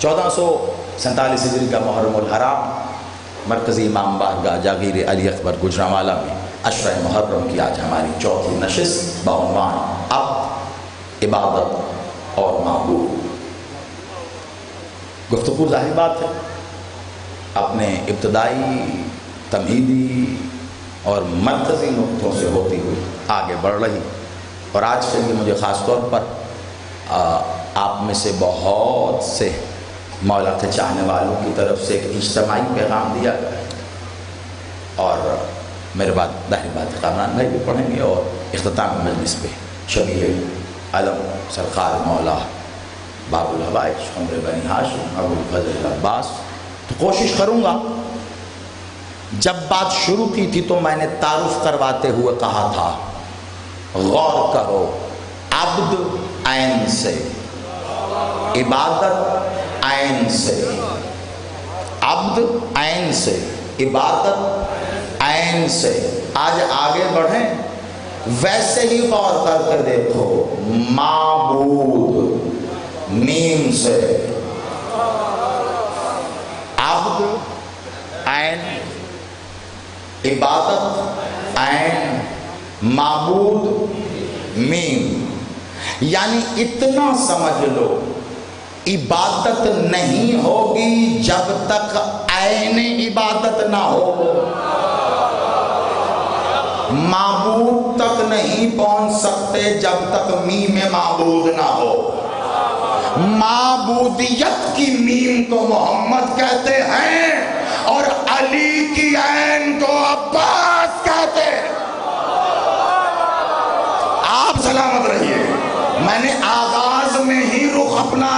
1447 ہجری کا محرم الحرام مرکزی امام بارگاہ جاگیر علی اکبر گجرانوالہ میں 10 محرم کی آج ہماری چوتھی نشست بعنوان عبد، عبادت اور معبود۔ گفتگو ظاہر بات ہے اپنے ابتدائی، تمہیدی اور مرکزی نقطوں سے ہوتی ہوئی آگے بڑھ رہی، اور آج کے لیے مجھے خاص طور پر آپ میں سے بہت سے مولا کے چاہنے والوں کی طرف سے ایک اجتماعی پیغام دیا گیا ہے، اور میرے بعد ظاہر بات کامران بھائی بھی پڑھیں گے، اور اختتام مجلس پہ شبیہ علم سرکار مولا باب الحوائج عمر بنی ہاشم ابو الفضل العباس۔ تو کوشش کروں گا، جب بات شروع کی تھی تو میں نے تعارف کرواتے ہوئے کہا تھا غور کرو، عبد عین سے، عبادت عین سے، عبد عین سے، عبادت عین سے۔ آج آگے بڑھیں، ویسے ہی غور کر کے دیکھو، معبود میم سے، عبد عین، عبادت عین، معبود میم۔ یعنی اتنا سمجھ لو، عبادت نہیں ہوگی جب تک عین عبادت نہ ہو، معبود تک نہیں پہنچ سکتے جب تک میم معبود نہ ہو۔ معبودیت کی میم کو محمد کہتے ہیں اور علی کی عین کو عباس کہتے ہیں۔ آپ سلامت رہیے۔ میں نے آغاز میں ہی رخ اپنا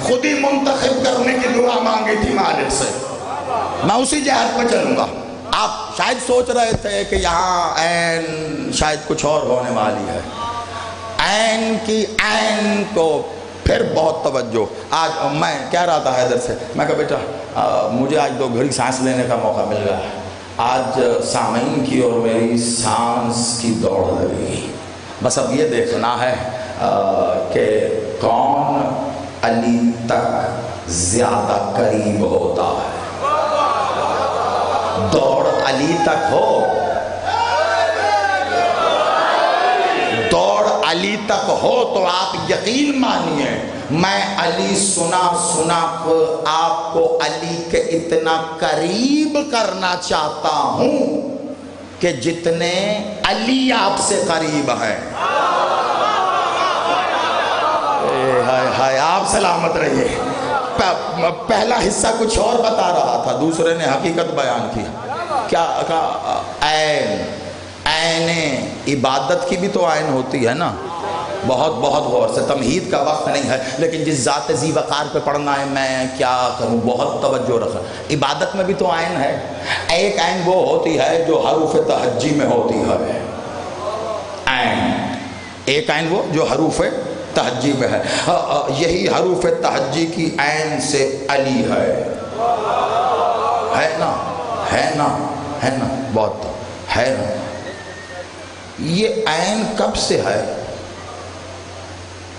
خود ہی منتخب کرنے کی دعا مانگی تھی مالک سے، میں اسی جہت پہ چلوں گا۔ آپ شاید سوچ رہے تھے کہ یہاں عین شاید کچھ اور ہونے والی ہے، عین کی عین کو پھر بہت توجہ۔ آج میں کہہ رہا تھا حیدر سے، میں کہا بیٹا مجھے آج 2 گھڑی سانس لینے کا موقع مل گیا ہے، آج سامعین کی اور میری سانس کی دوڑ لگی، بس اب یہ دیکھنا ہے کہ کون علی تک زیادہ قریب ہوتا ہے۔ دوڑ علی تک ہو، دوڑ علی تک ہو تو آپ یقین مانیے، میں علی سنا کو آپ کو علی کے اتنا قریب کرنا چاہتا ہوں کہ جتنے علی آپ سے قریب ہیں۔ ہائے آپ سلامت رہیے۔ پہلا حصہ کچھ اور بتا رہا تھا، دوسرے نے حقیقت بیان کی۔ کیا کہا؟ عین، عین عبادت کی بھی تو عین ہوتی ہے نا، بہت غور سے، تمہید کا وقت نہیں ہے، لیکن جس ذات ذی وقار پہ پڑھنا ہے میں کیا کروں، بہت توجہ رکھا۔ عبادت میں بھی تو عین ہے، ایک عین وہ ہوتی ہے جو حروف تہجی میں ہوتی ہے، عین ایک عین وہ جو حروف تہجی میں ہے، یہی حروف تہجی کی عین سے علی ہے نا، ہے نا بہت ہے نا۔ یہ عین کب سے ہے؟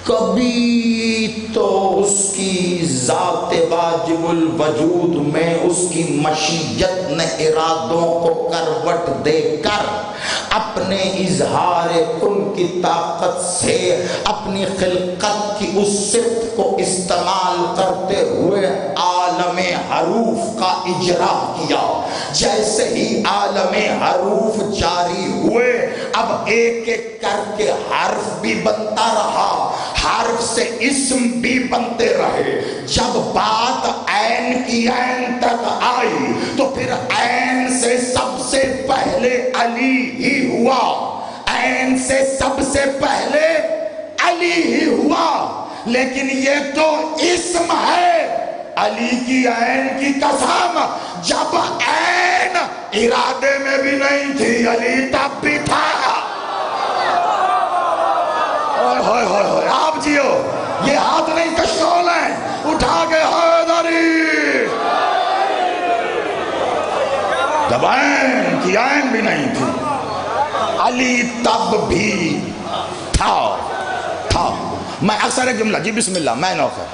کبھی تو اس کی ذات واجب الوجود میں اس کی مشیت نے ارادوں کو کروٹ دے کر اپنے اظہار کن کی طاقت سے اپنی خلقت کی اس صفت کو استعمال کرتے ہوئے عالم حروف کا اجرا کیا۔ جیسے ہی عالم حروف جاری ہوئے، اب ایک ایک کر کے حرف بھی بنتا رہا، حرف سے اسم بھی بنتے رہے۔ جب بات عین کی عین تک آئی تو پھر عین سے سب سے پہلے علی ہی ہوا، عین سے سب سے پہلے علی ہی ہوا، لیکن یہ تو اسم ہے، علی کی عین کی قسم، جب عین ارادے میں بھی نہیں تھی علی تب بھی تھا۔ آپ جیو، یہ ہاتھ نہیں کشکول ہیں، اٹھا کے حیدری۔ جب عین کی عین بھی نہیں تھی علی تب بھی تھا۔ میں اکثر ایک جملہ، جی بسم اللہ، میں نوکر،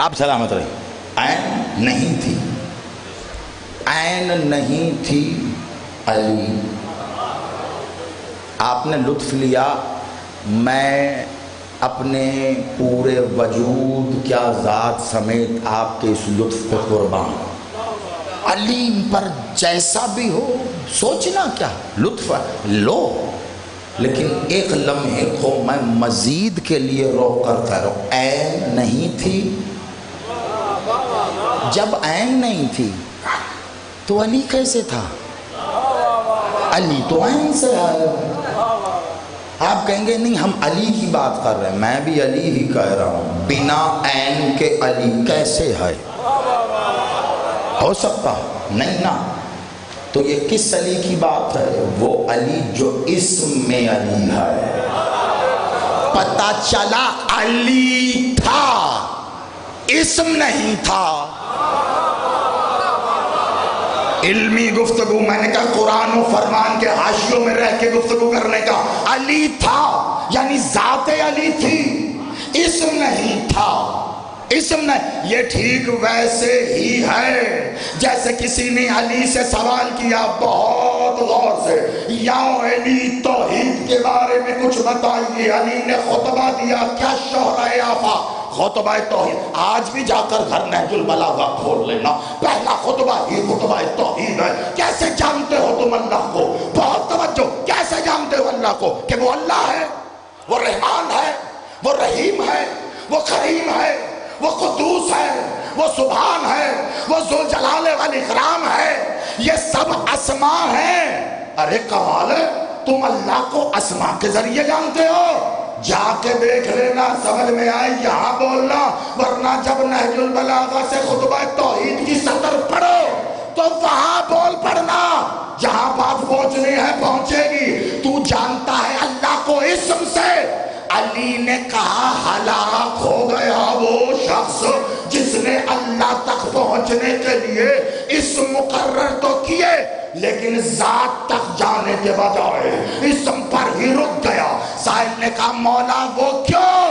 آپ سلامت رہے، عین نہیں تھی، عین نہیں تھی علی۔ آپ نے لطف لیا، میں اپنے پورے وجود کیا ذات سمیت آپ کے اس لطف کو قربان، علی پر جیسا بھی ہو، سوچنا کیا، لطف لو، لیکن ایک لمحے کو میں مزید کے لیے روک کر کہہ رہا ہوں، عین نہیں تھی۔ جب عین نہیں تھی تو علی کیسے تھا؟ علی تو عین سے آیا۔ آپ کہیں گے نہیں ہم علی کی بات کر رہے ہیں، میں بھی علی ہی کہہ رہا ہوں، بنا عین کے علی کیسے ہے؟ ہو سکتا نہیں نا؟ تو یہ کس علی کی بات ہے؟ وہ علی جو اسم میں علی ہے۔ پتہ چلا علی تھا، اسم نہیں تھا۔ علمی گفتگو، میں نے کہا قرآن و فرمان کے حاشیوں میں رہ کے گفتگو کرنے کا، علی تھا یعنی ذات علی تھی، اسم نہیں تھا، اسم نہیں۔ یہ ٹھیک ویسے ہی ہے جیسے کسی نے علی سے سوال کیا بہت غور سے، یا علی توحید کے بارے میں کچھ بتائیے۔ علی نے خطبہ دیا، کیا شہرہ آفا، خطبہ توحید۔ آج بھی جا کر گھر نہج البلاغہ کھول لینا، پہلا خطبہ ہی خطبہ توحید ہے۔ کیسے جانتے ہو تم اللہ کو؟ بہت توجہ، کیسے جانتے ہو اللہ کو؟ کہ وہ اللہ ہے، وہ رحمان ہے، وہ رحیم ہے، وہ کریم ہے، وہ قدوس ہے، وہ سبحان ہے، وہ ذوالجلال والاکرام ہے، یہ سب اسماء ہیں۔ ارے کمال ہے، تم اللہ کو اسماء کے ذریعے جانتے ہو؟ جا کے دیکھ لینا، سمجھ میں آئے یہاں بولنا، ورنہ جب نہج البلاغہ سے خطبہ توحید کی سطر پڑھو تو وہاں بول پڑھنا، جہاں بات پہنچنی ہے پہنچے گی۔ تو جانتا ہے اللہ کو اسم سے؟ علی نے کہا ہلاک ہو گیا وہ شخص جس نے اللہ تک پہنچنے کے لیے اسم مقرر تو کیے لیکن ذات تک جانے کے بجائے اسم پر ہی رک گیا۔ سائل نے کہا مولا وہ کیوں؟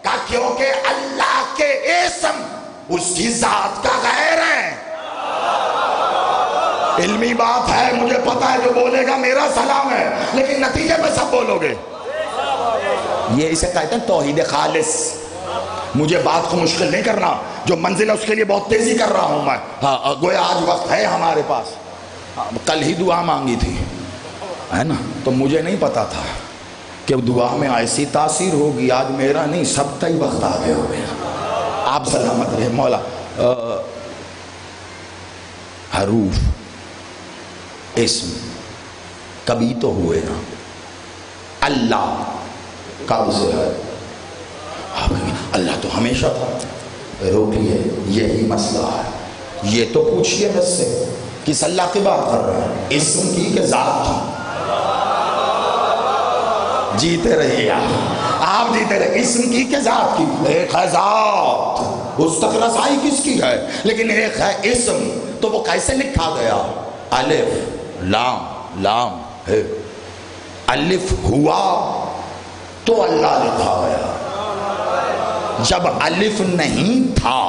کہا کیونکہ اللہ کے اسم اس کی ذات کا غیر ہے۔ علمی بات ہے، مجھے پتا ہے جو بولے گا میرا سلام ہے، لیکن نتیجے میں سب بولو گے۔ یہ اسے کہتے ہیں توحید خالص۔ مجھے بات کو مشکل نہیں کرنا، جو منزل ہے اس کے لیے بہت تیزی کر رہا ہوں میں۔ ہاں گویا آج وقت ہے ہمارے پاس، کل ہی دعا مانگی تھی ہے نا، تو مجھے نہیں پتا تھا کہ دعا میں ایسی تاثیر ہوگی۔ آج میرا نہیں، سب کا ہی وقت آ گیا ہو گیا۔ آپ سلامت رہے مولا۔ حروف اسم کبھی تو ہوئے نا، اللہ کب سے ہے؟ اللہ تو ہمیشہ تھا۔ روکیے، یہی مسئلہ ہے، یہ تو پوچھئے مجھ سے کس اللہ کی بات کر رہے ہیں، اسم کی کہ ذات کی؟ جیتے رہیے آپ جیتے رہے، اسم کی کہ ذات کی؟ ایک ہے ذات، اس تک رسائی کس کی ہے، لیکن ایک ہے اسم، تو وہ کیسے لکھا گیا؟ الف لام، لام ہے، الف ہوا تو اللہ لکھا گیا۔ جب الف نہیں تھا،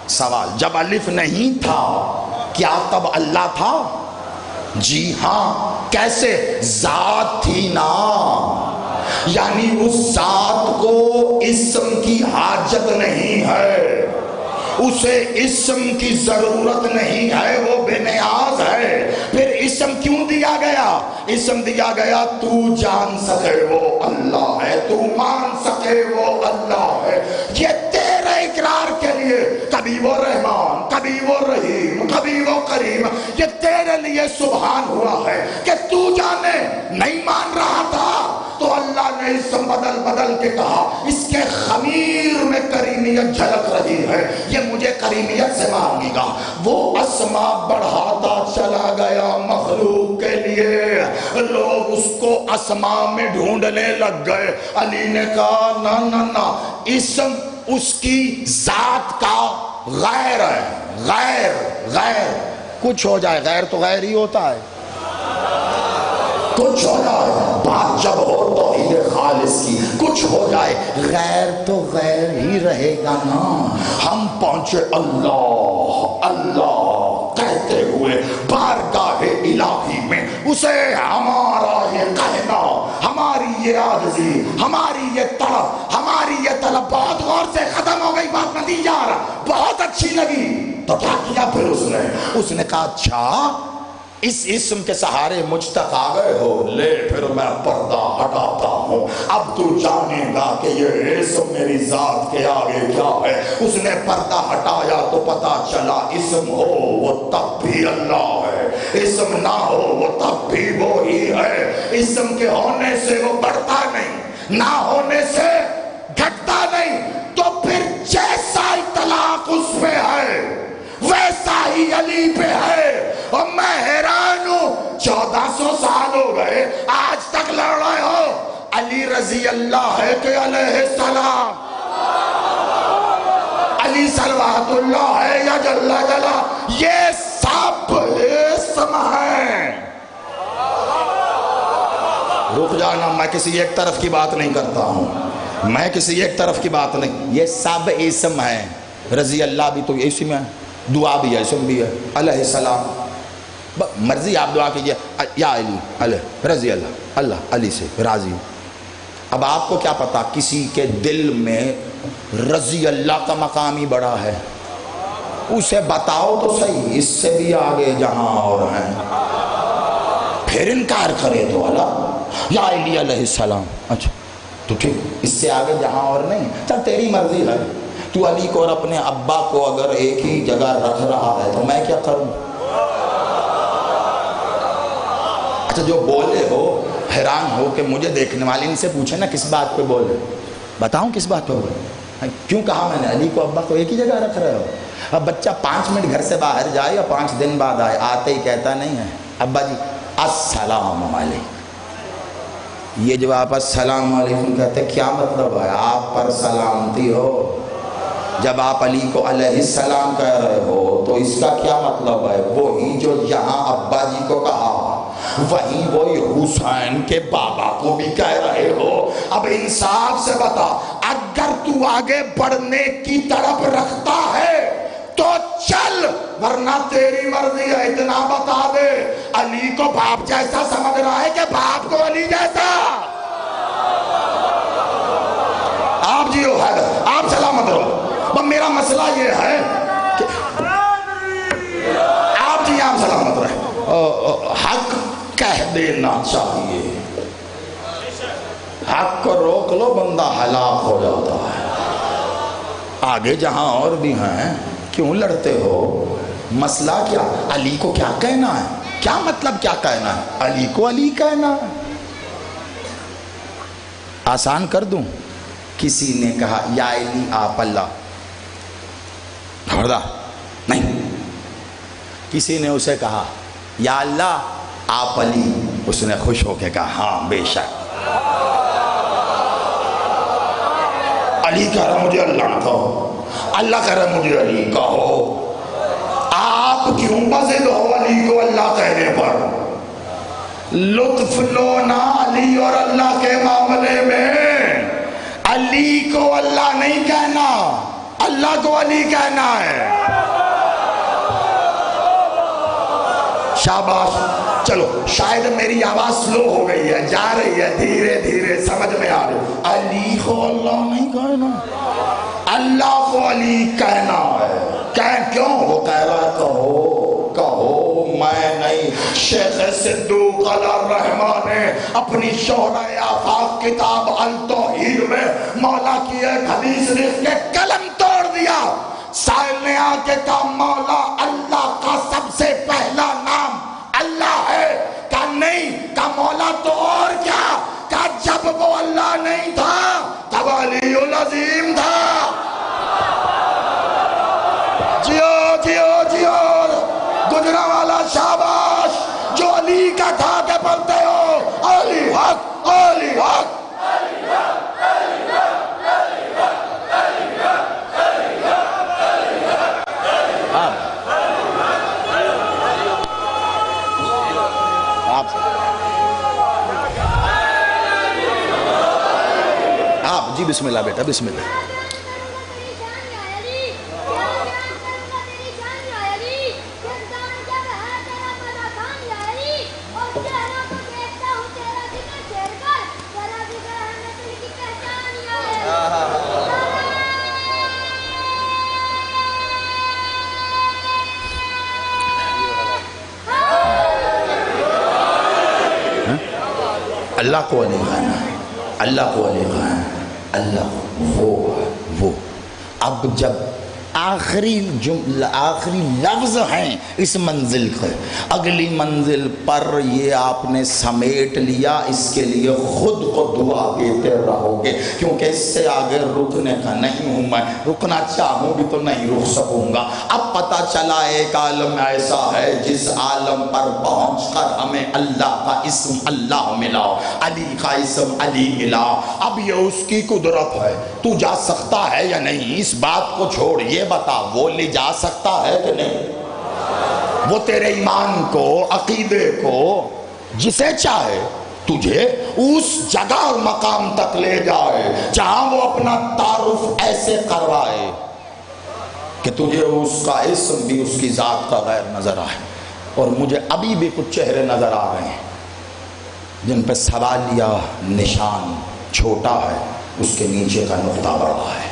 سوال، جب الف نہیں تھا کیا تب اللہ تھا؟ جی ہاں، کیسے؟ ذات تھی نا، یعنی اس ذات کو اسم کی حاجت نہیں ہے، اسے اسم کی ضرورت نہیں ہے، وہ بے نیاز ہے۔ پھر اسم کیوں دیا گیا؟ اسم دیا گیا تو جان سکے وہ اللہ ہے، تو مان سکے وہ اللہ ہے۔ یہ تیرے اقرار کے لیے کبھی وہ رحمان، کبھی وہ رحیم، کبھی وہ کریم، یہ تیرے لیے سبحان ہوا ہے کہ تو جانے۔ نہیں مان رہا تھا تو اللہ نے اسم بدل بدل کے کہا، اس کے خمیر میں کریمیت جھلک رہی ہے، یہ مجھے کریمیت سے مانگے گا۔ وہ اسماء بڑھاتا چلا گیا مخلوق کے لیے، لوگ اس کو اسماء میں ڈھونڈنے لگ گئے۔ علی نے کہا نا نا نا، اسم اس کی ذات کا غیر ہے، غیر غیر کچھ ہو جائے، غیر تو غیر ہی ہوتا ہے، کچھ ہو جائے، بات جب ہو توحید خالص خالص کی، کچھ ہو جائے غیر تو غیر ہی رہے گا نا۔ ہم پہنچے اللہ اللہ کہتے ہوئے بارگاہ الہی میں، اسے ہمارا یہ کہنا، ہماری یہ عاجزی، ہماری یہ طلب، ہماری یہ طلب بہت غور سے ختم ہو گئی، بات نہیں جا رہا، بہت اچھی لگی۔ تو کیا کیا پھر اس نے کہا اچھا اس اسم کے سہارے مجھ تک آ گئے ہو، لے پھر میں پردہ ہٹاتا ہوں، اب تو جانے گا کہ یہ اسم میری ذات کے آگے کیا ہے۔ اس نے پردہ ہٹایا تو پتا چلا اسم ہو وہ تب بھی اللہ ہے، اسم نہ ہو وہ تب بھی وہی ہے۔ اسم کے ہونے سے وہ بڑھتا نہیں، نہ ہونے سے گھٹتا نہیں، تو پھر جیسا اطلاق اس پہ ہے ویسا ہی علی پہ ہے۔ اور میں حیران ہوں 1400 سال ہو گئے آج تک لڑ رہے ہو، علی رضی اللہ ہے کہ علیہ السلام، علی صلوات اللہ ہے یا جل جلالہ، یہ سب اسم ہیں۔ رک جانا، میں کسی ایک طرف کی بات نہیں کرتا ہوں، میں کسی ایک طرف کی بات نہیں، یہ سب اسم ہیں۔ رضی اللہ بھی تو اسم ہے، دعا بھی ہے، اسم بھی ہے، علیہ السلام، مرضی آپ دعا کیجئے یا علی علیہ رضی اللہ، اللہ علی سے راضی۔ اب آپ کو کیا پتا کسی کے دل میں رضی اللہ کا مقام ہی بڑا ہے، اسے بتاؤ تو صحیح، اس سے بھی آگے جہاں اور ہیں، پھر انکار کرے تو اللہ یا علی علیہ السلام، اچھا تو ٹھیک، اس سے آگے جہاں اور نہیں، چل تیری مرضی ہے، تو علی کو اور اپنے ابا کو اگر ایک ہی جگہ رکھ رہا ہے تو میں کیا کروں؟ اچھا جو بولے ہو حیران ہو کہ مجھے دیکھنے والے ان سے پوچھے نا کس بات پہ بولے، بتاؤں کس بات پہ بولے، کیوں کہا میں نے علی کو ابا کو ایک ہی جگہ رکھ رہے ہو؟ اب بچہ 5 منٹ گھر سے باہر جائے یا 5 دن بعد آئے، آتے ہی کہتا نہیں ہے ابا جی السلام علیکم، یہ جب آپ السلام علیکم کہتے کیا مطلب ہے؟ آپ پر سلامتی ہو۔ جب آپ علی کو علیہ السلام کہہ رہے ہو تو اس کا کیا مطلب ہے؟ وہی جو یہاں ابا جی کو کہا وہی وہی حسین کے بابا کو بھی کہہ رہے ہو۔ اب انصاف سے بتا، اگر تو آگے بڑھنے کی طرف رکھتا ہے تو چل، ورنہ تیری مرضی ہے۔ اتنا بتا دے علی کو باپ جیسا سمجھ رہا ہے کہ باپ کو علی جیسا؟ آپ جیو حیدر، آپ سلامت رہو۔ میرا مسئلہ یہ ہے کہ آپ جی آپ سلامت رہے، حق کہہ دینا چاہیے، حق کو روک لو بندہ ہلاک ہو جاتا ہے۔ آگے جہاں اور بھی ہیں کیوں لڑتے ہو؟ مسئلہ کیا؟ علی کو کیا کہنا ہے؟ کیا مطلب کیا کہنا ہے؟ علی کو علی کہنا ہے۔ آسان کر دوں، کسی نے کہا یا علی آپ اللہ، خبردار نہیں، کسی نے اسے کہا یا اللہ آپ علی، اس نے خوش ہو کے کہا ہاں بے شک، علی کہہ رہا مجھے اللہ نہ کہو، اللہ کہہ رہا مجھے علی کہو۔ آپ کیوں مزید ہو علی کو اللہ کہنے پر؟ لطف لو نا علی اور اللہ کے معاملے میں، علی کو اللہ نہیں کہنا، اللہ کو علی کہنا ہے۔ شاباش، چلو شاید میری آواز سلو ہو گئی ہے، جا رہی ہے دھیرے دھیرے سمجھ میں آ رہی۔ علی کو اللہ نہیں کہنا، اللہ کو علی کہنا ہے۔ کیوں؟ وہ کہہ رہا کہو کہو میں نہیں۔ شیخ صدوق علیہ الرحمہ نے اپنی شہرۂ آفاق کتاب التوحید میں مولا کی ایک حدیث لکھ کے قلم توڑ دیا۔ سائل نے آ کے کہا مولا اللہ کا سب سے پہلا نام اللہ ہے؟ کہا نہیں۔ کہا مولا تو اور کیا؟ کہا جب وہ اللہ نہیں تھا تب علی العظیم تھا۔ جیو جیو جیو گجرا والا شاباش، جو علی کا تھا کہ بولتے ہو علی حق علی حق۔ جی بسم اللہ بیٹا بسم اللہ. اللہ کو علی خان، اللہ کو علی خان، اللہ وہ اب جب آخری جملہ آخری لفظ ہیں اس منزل کے، اگلی منزل پر یہ آپ نے سمیٹ لیا، اس کے لیے خود کو دعا دیتے رہو گے، کیونکہ اس سے آگے رکنے کا نہیں ہوں میں، رکنا چاہوں بھی تو نہیں رک سکوں گا. اب پتہ چلا ایک عالم ایسا ہے جس عالم پر پہنچ کر ہمیں اللہ کا اسم اللہ ملا، علی کا اسم علی ملا. اب یہ اس کی قدرت ہے، تو جا سکتا ہے یا نہیں اس بات کو چھوڑ، یہ بتا وہ لے جا سکتا ہے کہ نہیں؟ وہ تیرے ایمان کو، عقیدے کو، جسے چاہے تجھے اس جگہ اور مقام تک لے جائے جہاں وہ اپنا تعارف ایسے کروائے کہ تجھے اس کا اسم بھی اس کی ذات کا غیر نظر آئے. اور مجھے ابھی بھی کچھ چہرے نظر آ رہے ہیں جن پہ سوالیہ نشان چھوٹا ہے، اس کے نیچے کا نقطہ بڑا ہے.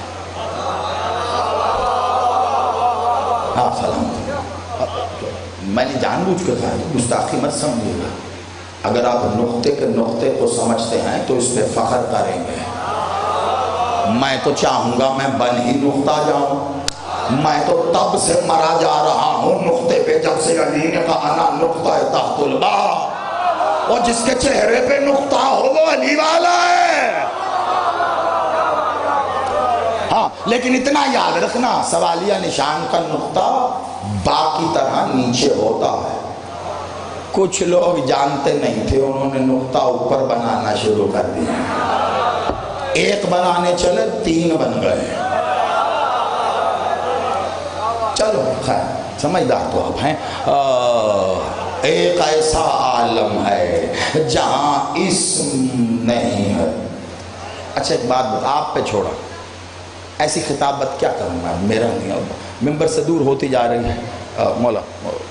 آپ سلام. میں نے جان بوجھ کے کہا گستاخی مت سمجھیے گا، اگر آپ نقطے کے نقطے کو سمجھتے ہیں تو اس پہ فخر کریں گے. میں تو چاہوں گا میں بن ہی نقطہ جاؤں. میں تو تب سے مرا جا رہا ہوں نقطے پہ جب سے علی نے کہا انا نقطہ تحت الباء، اور جس کے چہرے پہ نقطہ ہو وہ علی والا ہے. ہاں لیکن اتنا یاد رکھنا سوالیہ نشان کا نقطہ باقی طرح نیچے ہوتا ہے. کچھ لوگ جانتے نہیں تھے، انہوں نے نقطہ اوپر بنانا شروع کر دیا، ایک بنانے چلے 3 بن گئے. چلو خیر سمجھدار تو آپ ہیں. ایک ایسا عالم ہے جہاں اسم نہیں ہے. اچھا ایک بات آپ پہ چھوڑا، ایسی خطابت کیا کروں میں، میرا نہیں، ممبر سے دور ہوتی جا رہی ہے. مولا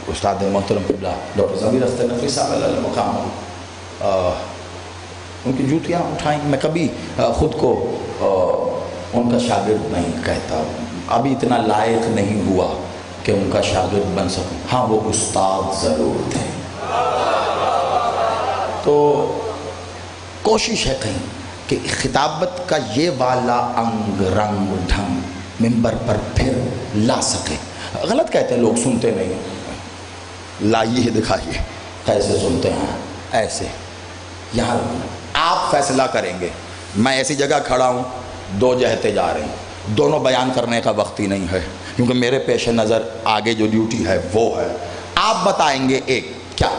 استاد محترم قبلہ ڈاکٹر ضمیر اختر نقوی صاحب علیہ مقام، ان کی جوتیاں اٹھائیں. میں کبھی خود کو ان کا شاگرد نہیں کہتا، ابھی اتنا لائق نہیں ہوا کہ ان کا شاگرد بن سکوں. ہاں وہ استاد ضرور تھے. تو کوشش ہے کہیں کہ خطابت کا یہ والا انگ رنگ ڈھنگ ممبر پر پھر لا سکے. غلط کہتے ہیں لوگ، سنتے نہیں، لائیے دکھائیے کیسے سنتے ہیں ایسے. یہاں آپ فیصلہ کریں گے. میں ایسی جگہ کھڑا ہوں، 2 جہتیں جا رہی ہیں، دونوں بیان کرنے کا وقت ہی نہیں ہے کیونکہ میرے پیش نظر آگے جو ڈیوٹی ہے وہ ہے. آپ بتائیں گے ایک کیا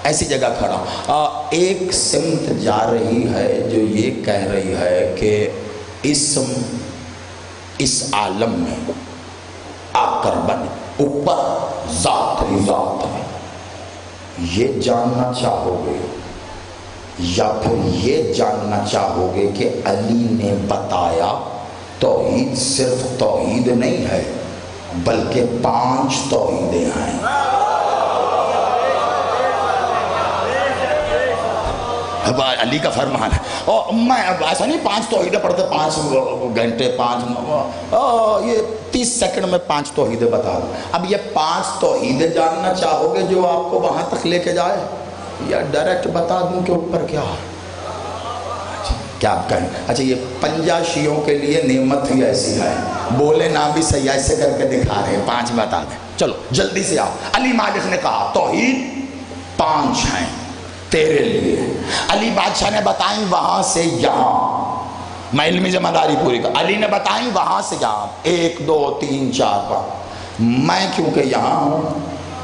ایسی جگہ کھڑا ہوں، ایک سمت جا رہی ہے جو یہ کہہ رہی ہے کہ اسم اس عالم میں آ کر بنے، اوپر ذات ہی ذات ہے. یہ جاننا چاہو گے یا پھر یہ جاننا چاہو گے کہ علی نے بتایا توحید صرف توحید نہیں ہے بلکہ 5 توحیدیں ہیں. علی کا فرمان ہے. اور میں ایسا نہیں 5 توحیدیں پڑھتے 5 گھنٹے 5 یہ 30 سیکنڈ میں 5 توحیدیں بتا دوں. اب یہ 5 توحیدیں جاننا چاہو گے جو آپ کو وہاں تک لے کے جائے، یا ڈائریکٹ بتا دوں کہ اوپر کیا کیا آپ کہیں. اچھا یہ پنجہ شیعوں کے لیے نعمت ہی ایسی ہے، بولے نہ بھی صحیح ایسے کر کے دکھا رہے ہیں. 5 بتا دیں. چلو جلدی سے آؤ. علی مالک نے کہا توحید 5 ہیں تیرے لیے. علی بادشاہ نے بتائیں وہاں سے یہاں، میں علمی ذمہ داری پوری کر. علی نے بتائیں وہاں سے یہاں، 1 2 3 4 5. میں کیونکہ یہاں ہوں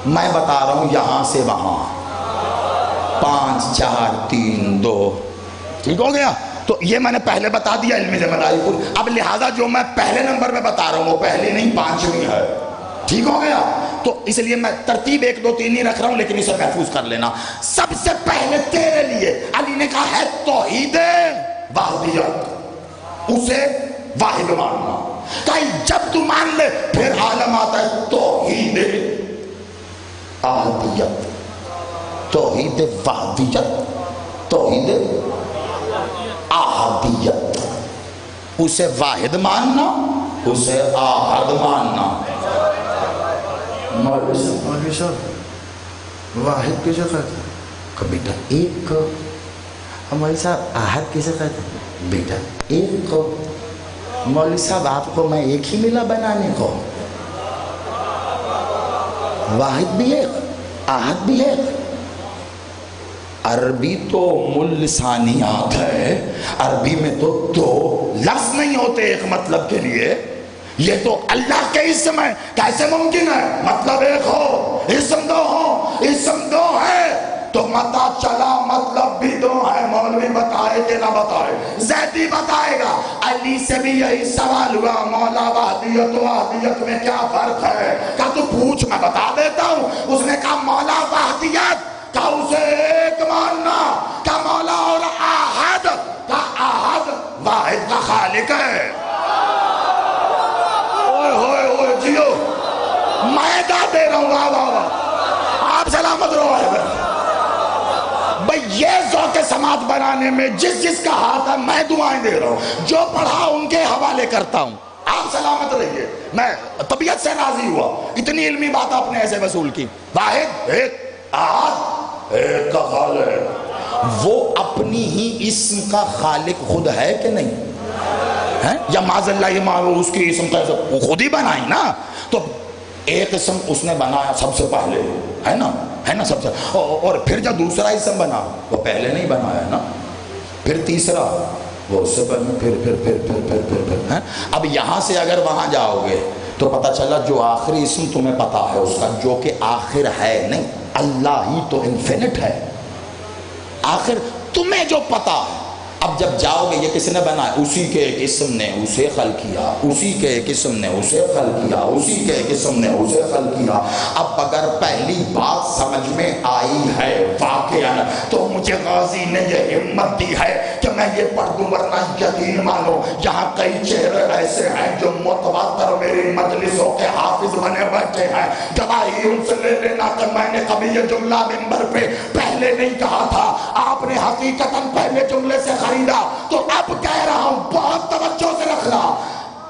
میں بتا رہا ہوں یہاں سے وہاں، 5 4 3 2. ٹھیک ہو گیا؟ تو یہ میں نے پہلے بتا دیا علمی ذمہ داری پوری. اب لہٰذا جو میں پہلے نمبر میں بتا رہا ہوں وہ پہلے نہیں 5ویں ہے. ٹھیک ہو گیا؟ تو اس لیے میں ترتیب 1 2 3 نہیں رکھ رہا ہوں، لیکن اسے محفوظ کر لینا. سب سے پہلے تیرے لیے علی نے کہا ہے توحید وحدیت. اسے واحد ماننا. کہیں جب تو مان لے پھر عالم آتا ہے توحید احدیت، توحید وحدیت، توحید احدیت. اسے واحد ماننا، اسے احد ماننا. مولوی صاحب واحد کیسے کہتے ہیں؟ کہ بیٹا ایک کو. مولوی صاحب احد کیسے کہتے ہیں؟ بیٹا ایک کو. مولوی صاحب آپ کو میں ایک ہی ملا بنانے کو. واحد بھی ایک، احد بھی ایک. عربی تو ملسانیات ہے، عربی میں تو دو لفظ نہیں ہوتے ایک مطلب کے لیے. یہ تو اللہ کے اسم ہے، کیسے ممکن ہے مطلب ایک ہو اسم دو ہو؟ اسم دو ہے تو متا چلا مطلب بھی دو ہے. مولوی بتائے کہ نہ بتائے؟ زیدی بتائے گا. علی سے بھی یہی سوال ہوا مولا وحدیت و وحدیت میں کیا فرق ہے؟ کہا تو پوچھ میں بتا دیتا ہوں. اس نے کہا مولا وحدیت کا اسے ایک ماننا، کا مولا اور احد کا احد واحد کا خالق ہے. اوئے ہوئے ہوئے جیو میں داد دے رہا ہوں. واہ واہ واہ، آپ سلامت رہو. بھئی یہ ذوق سماعت بنانے میں جس جس کا ہاتھ ہے میں دعائیں دے رہا ہوں، جو پڑھا ان کے حوالے کرتا ہوں. آپ سلامت رہیے. میں طبیعت سے راضی ہوا، اتنی علمی بات آپ نے ایسے وصول کی. واحد ایک، احد ایک کا خالق. وہ اپنی ہی اسم کا خالق خود ہے کہ نہیں ہے؟ یا معاذ اللہ یہ اس کی اسم کا وہ خود ہی بنائی نا. تو ایک اسم اس نے بنایا سب سے پہلے، ہے نا سب سے. اور پھر جب دوسرا اسم بنا وہ پہلے نہیں بنایا نا. پھر تیسرا وہ اس سے پھر. اب یہاں سے اگر وہاں جاؤ گے تو پتہ چلا جو آخری اسم تمہیں پتا ہے اس کا، جو کہ آخر ہے نہیں، اللہ ہی تو انفینٹ ہے. آخر تمہیں جو پتا ہے، اب جب جاؤ گے یہ کس نے بنایا؟ اسی کے ایک اسم نے اسے خلق کیا، اسی کے ایک اسم نے اسے خلق کیا، اسی کے ایک اسم نے اسے خلق کیا. اب اگر پہلی بات سمجھ میں آئی ہے واقعا تو مجھے غازی نے یہ ہمت دی ہے کہ میں یہ پڑھ دوں، ورنہ یقین مانو یہاں کئی چہرے ایسے ہیں جو متواتر میری مجلسوں کے حافظ بنے بیٹھے ہیں. گواہی ان سے لے لینا کہ میں نے کبھی یہ جملہ منبر پہ پہلے نہیں کہا تھا. آپ نے حقیقتاً پہلے جملے سے خریدا تو اب کہہ رہا ہوں بہت توجہ سے رکھنا.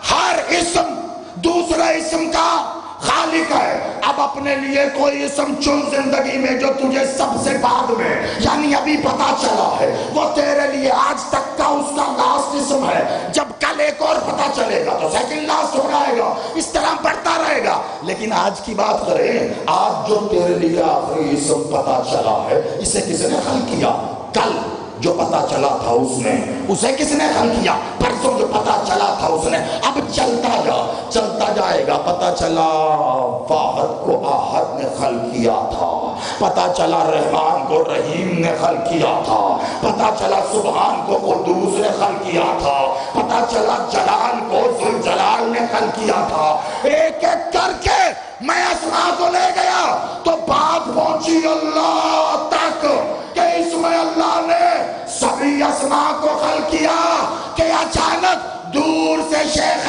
ہر اسم دوسرا اسم کا خالق ہے. اب اپنے لیے کوئی اسم چن زندگی میں جو تجھے سب سے بعد میں یعنی ابھی پتا چلا ہے، وہ تیرے لیے آج تک کا اس کا لاسٹ اسم ہے. جب کل ایک اور پتا چلے گا تو سیکنڈ لاسٹ ہو جائے گا، اس طرح بڑھتا رہے گا. لیکن آج کی بات کریں، آج جو تیرے لیے آخری اسم پتا چلا ہے اسے کس نے خلق کیا؟ کل جو پتا چلا تھا اس نے اسے کس نے خلق کیا؟ پرسوں جو پتا چلا تھا اس نے. اب چلتا جائے گا. پتا چلا واحد کو احد نے خلق کیا تھا، پتا چلا رحمان کو رحیم نے خلق کیا تھا، پتا چلا سبحان کو قدوس نے خلق کیا تھا، پتا چلا جلال کو ذوالجلال نے خلق کیا تھا. ایک ایک کر کے میں اسماء کو لے گیا تو بات پہنچی اللہ تک کہ اس میں اللہ نے سبھی اسماء کو خلق کیا. کہ اچانک دور سے شیخ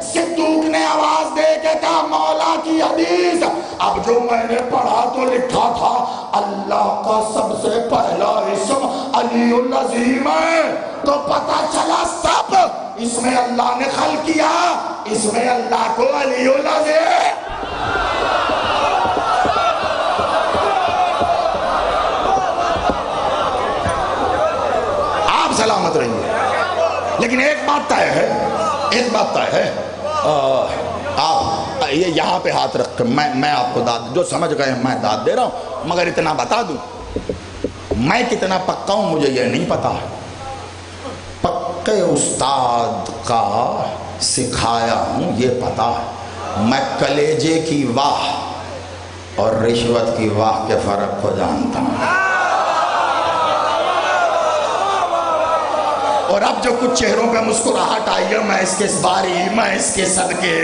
صدوق نے آواز دے کے کہا مولا کی حدیث. اب جو میں نے پڑھا تو لکھا تھا اللہ کا سب سے پہلا اسم علی العظیم ہے. تو پتا چلا سب اس میں اللہ نے خلق کیا، اس میں اللہ کو علی العظیم. آپ سلامت رہیے. لیکن ایک بات طے ہے، آپ یہ یہاں پہ ہاتھ رکھ کر میں آپ کو داد جو سمجھ گئے میں داد دے رہا ہوں. مگر اتنا بتا دوں میں کتنا پکا ہوں مجھے یہ نہیں پتا ہے. پکے استاد کا سکھایا ہوں یہ پتا ہے. میں کلیجے کی واہ اور رشوت کی واہ کے فرق کو جانتا ہوں. اور اب جو کچھ چہروں پہ مسکراہٹ آئی ہے میں اس کے باری میں اس کے صدقے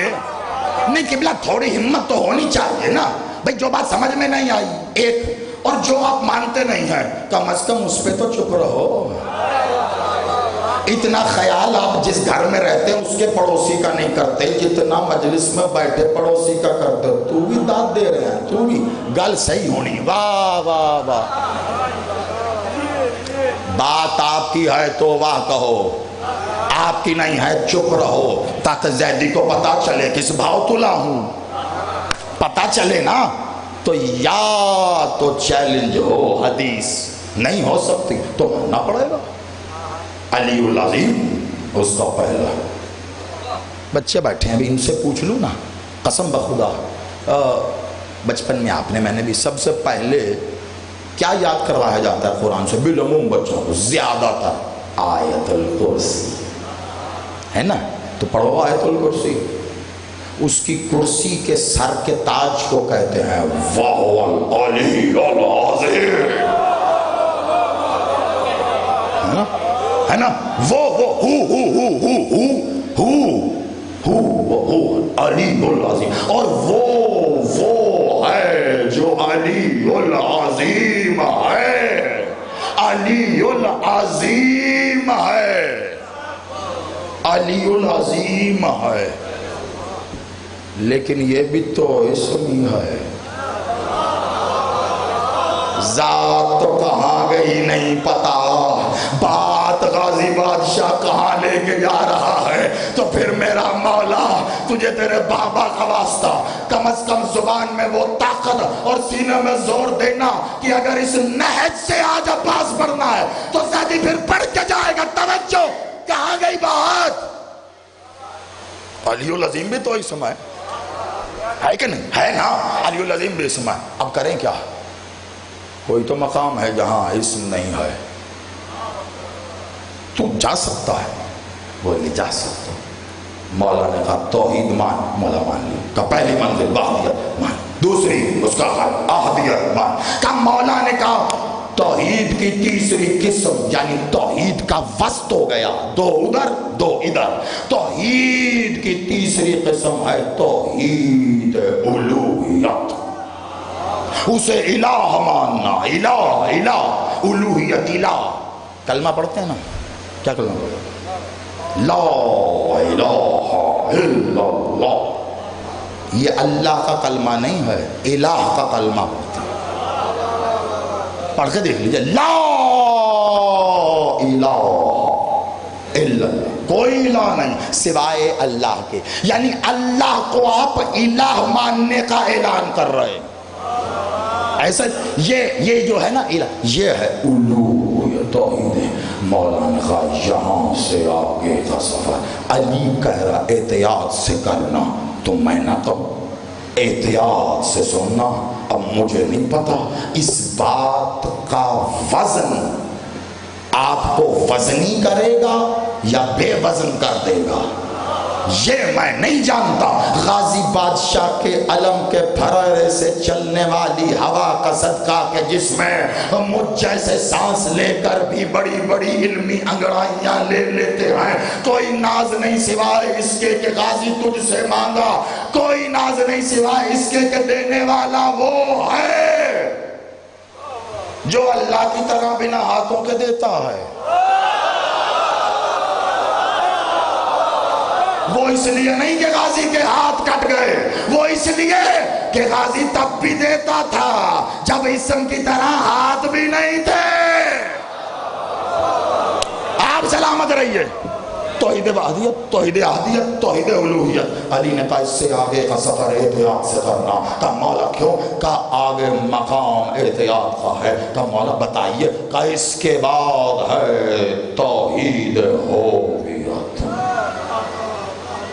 نہیں. قبلہ تھوڑی ہمت تو ہونی چاہیے نا بھئی. جو بات سمجھ میں نہیں آئی ایک، اور جو آپ مانتے نہیں ہیں کم از کم اس پہ تو چپ رہو. اتنا خیال آپ جس گھر میں رہتے ہیں اس کے پڑوسی کا نہیں کرتے جتنا مجلس میں بیٹھے پڑوسی کا کرتے ہو. تو بھی داد دے رہے ہیں, تو بھی گل صحیح ہونی. واہ واہ واہ, بات آپ کی ہے تو واہ کہو, آپ کی نہیں ہے چپ رہو, تاکہ زیدی کو پتا چلے کس بھاؤ تلا ہوں. پتا چلے نا, تو یا تو چیلنج ہو حدیث نہیں ہو سکتی تو ماننا پڑے گا. علی العظیم اس کا پہلا. بچے بیٹھے ہیں ابھی, ان سے پوچھ لوں نا قسم بخدا. بچپن میں آپ نے, میں نے بھی سب سے پہلے کیا یاد کروایا جاتا ہے قرآن سے بالعموم بچوں کو زیادہ تر؟ آیت الکرسی ہے نا. تو پڑھو آیت الکرسی. اس کی کرسی کے سر کے تاج کو کہتے ہیں وَهُوَ الْعَلِيُّ الْعَظِيمُ, ہے نا. وہ علی العظیم, اور وہ ہے جو علی العظیم ہے. علی العظیم ہے, علی العظیم ہے. لیکن یہ بھی تو اسم ہی ہے, ذات تو کہاں گئی نہیں پتا. بات غازی بادشاہ کہاں لے کے جا رہا ہے. تو پھر میرا مولا تجھے تیرے بابا کا واسطہ کم از کم زبان میں وہ طاقت اور سینے میں زور دینا کہ اگر اس نہج سے آج عباس پڑھنا ہے تو زیادی پھر پڑھ کے جائے گا. توجہ, کہاں گئی بات؟ علی العظیم بھی تو اسم ہے کہ نہیں ہے نا. علی العظیم بھی اسم ہے. اب کریں کیا؟ کوئی تو مقام ہے جہاں اسم نہیں ہے. تو جا سکتا ہے, بولے جا سکتا. مولا نے کہا توحید مان, مولا مان لی. کہا پہلی منزل وحدیت مان, دوسری اس کا احدیت مان. کہا مولا نے کہا توحید کی تیسری قسم یعنی توحید کا وسط ہو گیا, دو ادھر دو ادھر. توحید کی تیسری قسم ہے توحید الوہیت. اسے الہ ماننا, الہ الوہیت الہ. کلمہ پڑھتے ہیں نا, کیا کلمہ؟ لا الہ الا اللہ. یہ اللہ کا کلمہ نہیں ہے, الہ کا کلمہ پڑھتے ہیں. پڑھ کے دیکھ لیجئے, لا الہ الا اللہ, کوئی الہ نہیں سوائے اللہ کے. یعنی اللہ کو آپ الہ ماننے کا اعلان کر رہے ہیں. ایسا یہ جو ہے نا الہ, یہ ہے الوہیت توحید. مولا نے کہا یہاں سے آگے کا سفر. علی کہہ رہا احتیاط سے کرنا, تو میں نہ کہوں احتیاط سے سننا. اب مجھے نہیں پتا اس بات کا وزن آپ کو وزنی کرے گا یا بے وزن کر دے گا, یہ میں نہیں جانتا. غازی بادشاہ کے علم کے پھرارے سے چلنے والی ہوا کا صدقہ کہ جس میں مجھ جیسے سانس لے کر بھی بڑی بڑی علمی انگڑائیاں لے لیتے ہیں. کوئی ناز نہیں سوائے اس کے کہ غازی تجھ سے مانگا, کوئی ناز نہیں سوائے اس کے کہ دینے والا وہ ہے جو اللہ کی طرح بنا ہاتھوں کے دیتا ہے. وہ اس لیے نہیں کہ غازی کے ہاتھ کٹ گئے, وہ اس لیے کہ غازی تب بھی دیتا تھا جب اسم کی طرح ہاتھ بھی نہیں تھے. آپ سلامت رہیے. توحید وحدیت, توحید احدیت, توحید الوہیت. علی نے کہا اس سے آگے کا سفر احتیاط سے کرنا. کہا مولا کیوں؟ کہا آگے مقام احتیاط کا ہے. کہا مولا بتائیے. کہا اس کے بعد ہے توحید ہویت.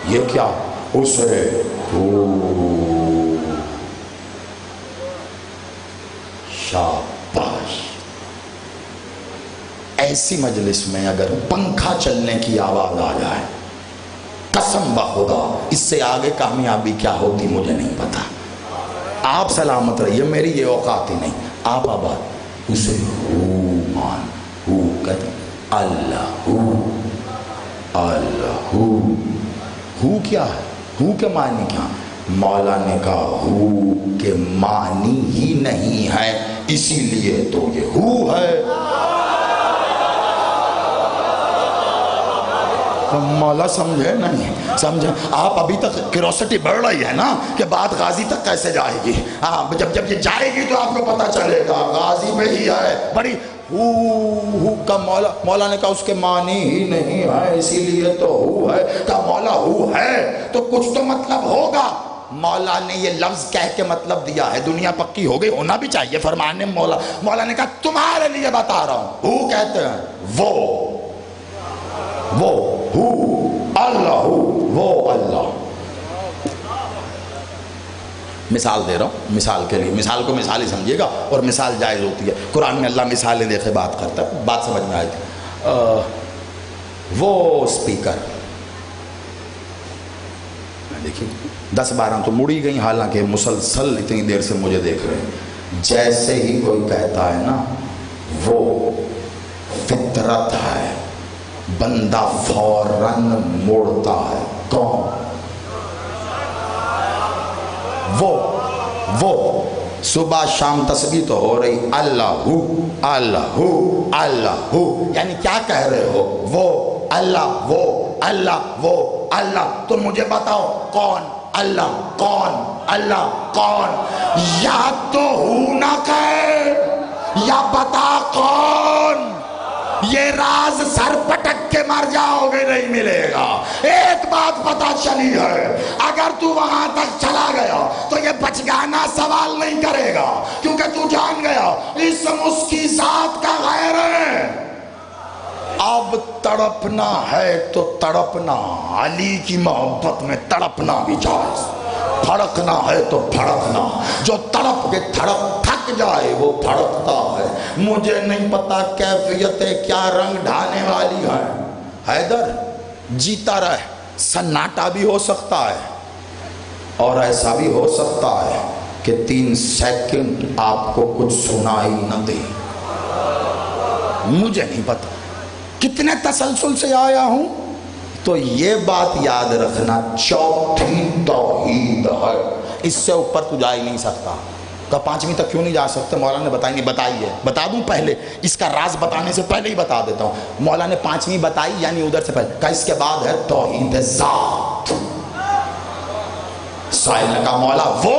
یہ کیا؟ اسے شاباش. ایسی مجلس میں اگر پنکھا چلنے کی آواز آ جائے, قسم بخدا اس سے آگے کامیابی کیا ہوتی مجھے نہیں پتا. آپ سلامت رہیے, میری یہ اوقات ہی نہیں. آپ آباد اسے مان, کہتے اللہ اللہ. ہو کیا ہے؟ ہو کے معنی کیا؟ مولا نے کہا ہو کے معنی ہی نہیں ہے, اسی لیے تو یہ ہو ہے. مولا سمجھے نہیں سمجھے آپ ابھی تک کیوریوسٹی بڑھ رہی ہے نا کہ بات غازی تک کیسے جائے گی. ہاں جب یہ جائے گی تو آپ کو پتہ چلے گا غازی میں ہی ہے. بڑی ہو کا مولا نے کہا اس کے معنی ہی نہیں ہے اسی لیے تو ہو ہے. کہا مولا ہو ہے تو کچھ تو مطلب ہوگا. مولا نے یہ لفظ کہہ کے مطلب دیا ہے. دنیا پکی ہو گئی ہونا بھی چاہیے فرمان مولا نے کہا تمہارے لیے بتا رہا ہوں. ہو کہتے ہیں وہ ہو اللہ ہو وہ اللہ. مثال دے رہا ہوں مثال کے لیے. مثال کو مثال ہی سمجھیے گا اور مثال جائز ہوتی ہے. قرآن میں اللہ مثالیں دیکھے بات کرتا ہے بات سمجھ میں آئی تھی. وہ سپیکر دیکھیے 10-12 تو مڑی گئی حالانکہ مسلسل اتنی دیر سے مجھے دیکھ رہے ہیں. جیسے ہی کوئی کہتا ہے نا وہ فطرت ہے بندہ فوراً مڑتا ہے. کون؟ وہ صبح شام تسبیح تو ہو رہی اللہ ہو اللہ ہو اللہ ہو یعنی کیا کہہ رہے ہو؟ وہ اللہ وہ اللہ وہ اللہ. تو مجھے بتاؤ کون اللہ کون اللہ کون؟ یا تو ہو نہ کہے یا بتا کون. یہ راز سر پٹک کے مر جاؤ گے نہیں ملے گا. ایک بات پتا چلی ہے اگر تو وہاں تک چلا گیا تو یہ بچگانا سوال نہیں کرے گا کیونکہ تو جان گیا اسم اس کی ذات کا غیر ہے. اب تڑپنا ہے تو تڑپنا علی کی محبت میں تڑپنا بھی جائز. پھڑکنا ہے تو پھڑکنا. جو تڑپ کے تھک جائے وہ پھڑکتا ہے. مجھے نہیں پتا کیفیتیں کیا رنگ ڈھانے والی ہے. حیدر جیتا رہے. سناٹا بھی ہو سکتا ہے اور ایسا بھی ہو سکتا ہے کہ 3 سیکنڈ آپ کو کچھ سنائی نہ دے. مجھے نہیں پتا کتنے تسلسل سے آیا ہوں. تو یہ بات یاد رکھنا چوتھی توحید ہے. اس سے اوپر تو جا ہی نہیں سکتا. کہ 5ویں تک کیوں نہیں جا سکتے؟ مولا نے بتائی نہیں بتائی ہے. بتا دوں پہلے اس کا راز بتانے سے پہلے ہی بتا دیتا ہوں. مولا نے 5ویں بتائی یعنی ادھر سے پہلے کہ اس کے بعد ہے توحید ذات. سائل نے کہا مولا وہ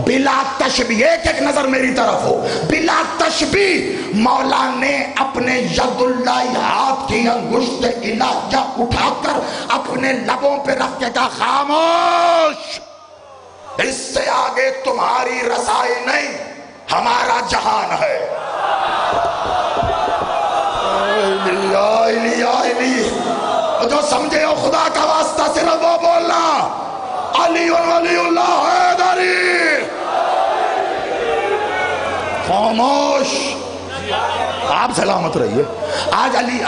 بلا تشبیہ ایک نظر میری طرف ہو بلا تشبیہ مولا نے اپنے ید اللہ ہاتھ کی انگشت الہیہ اٹھا کر اپنے لبوں پہ رکھ کے کہا خاموش اس سے آگے تمہاری رسائی نہیں ہمارا جہان ہے. جو سمجھے ہو خدا کا واسطہ صرف وہ بولنا علی ولی اللہ حیدری. خاموش آپ سلامت رہیے. آج علی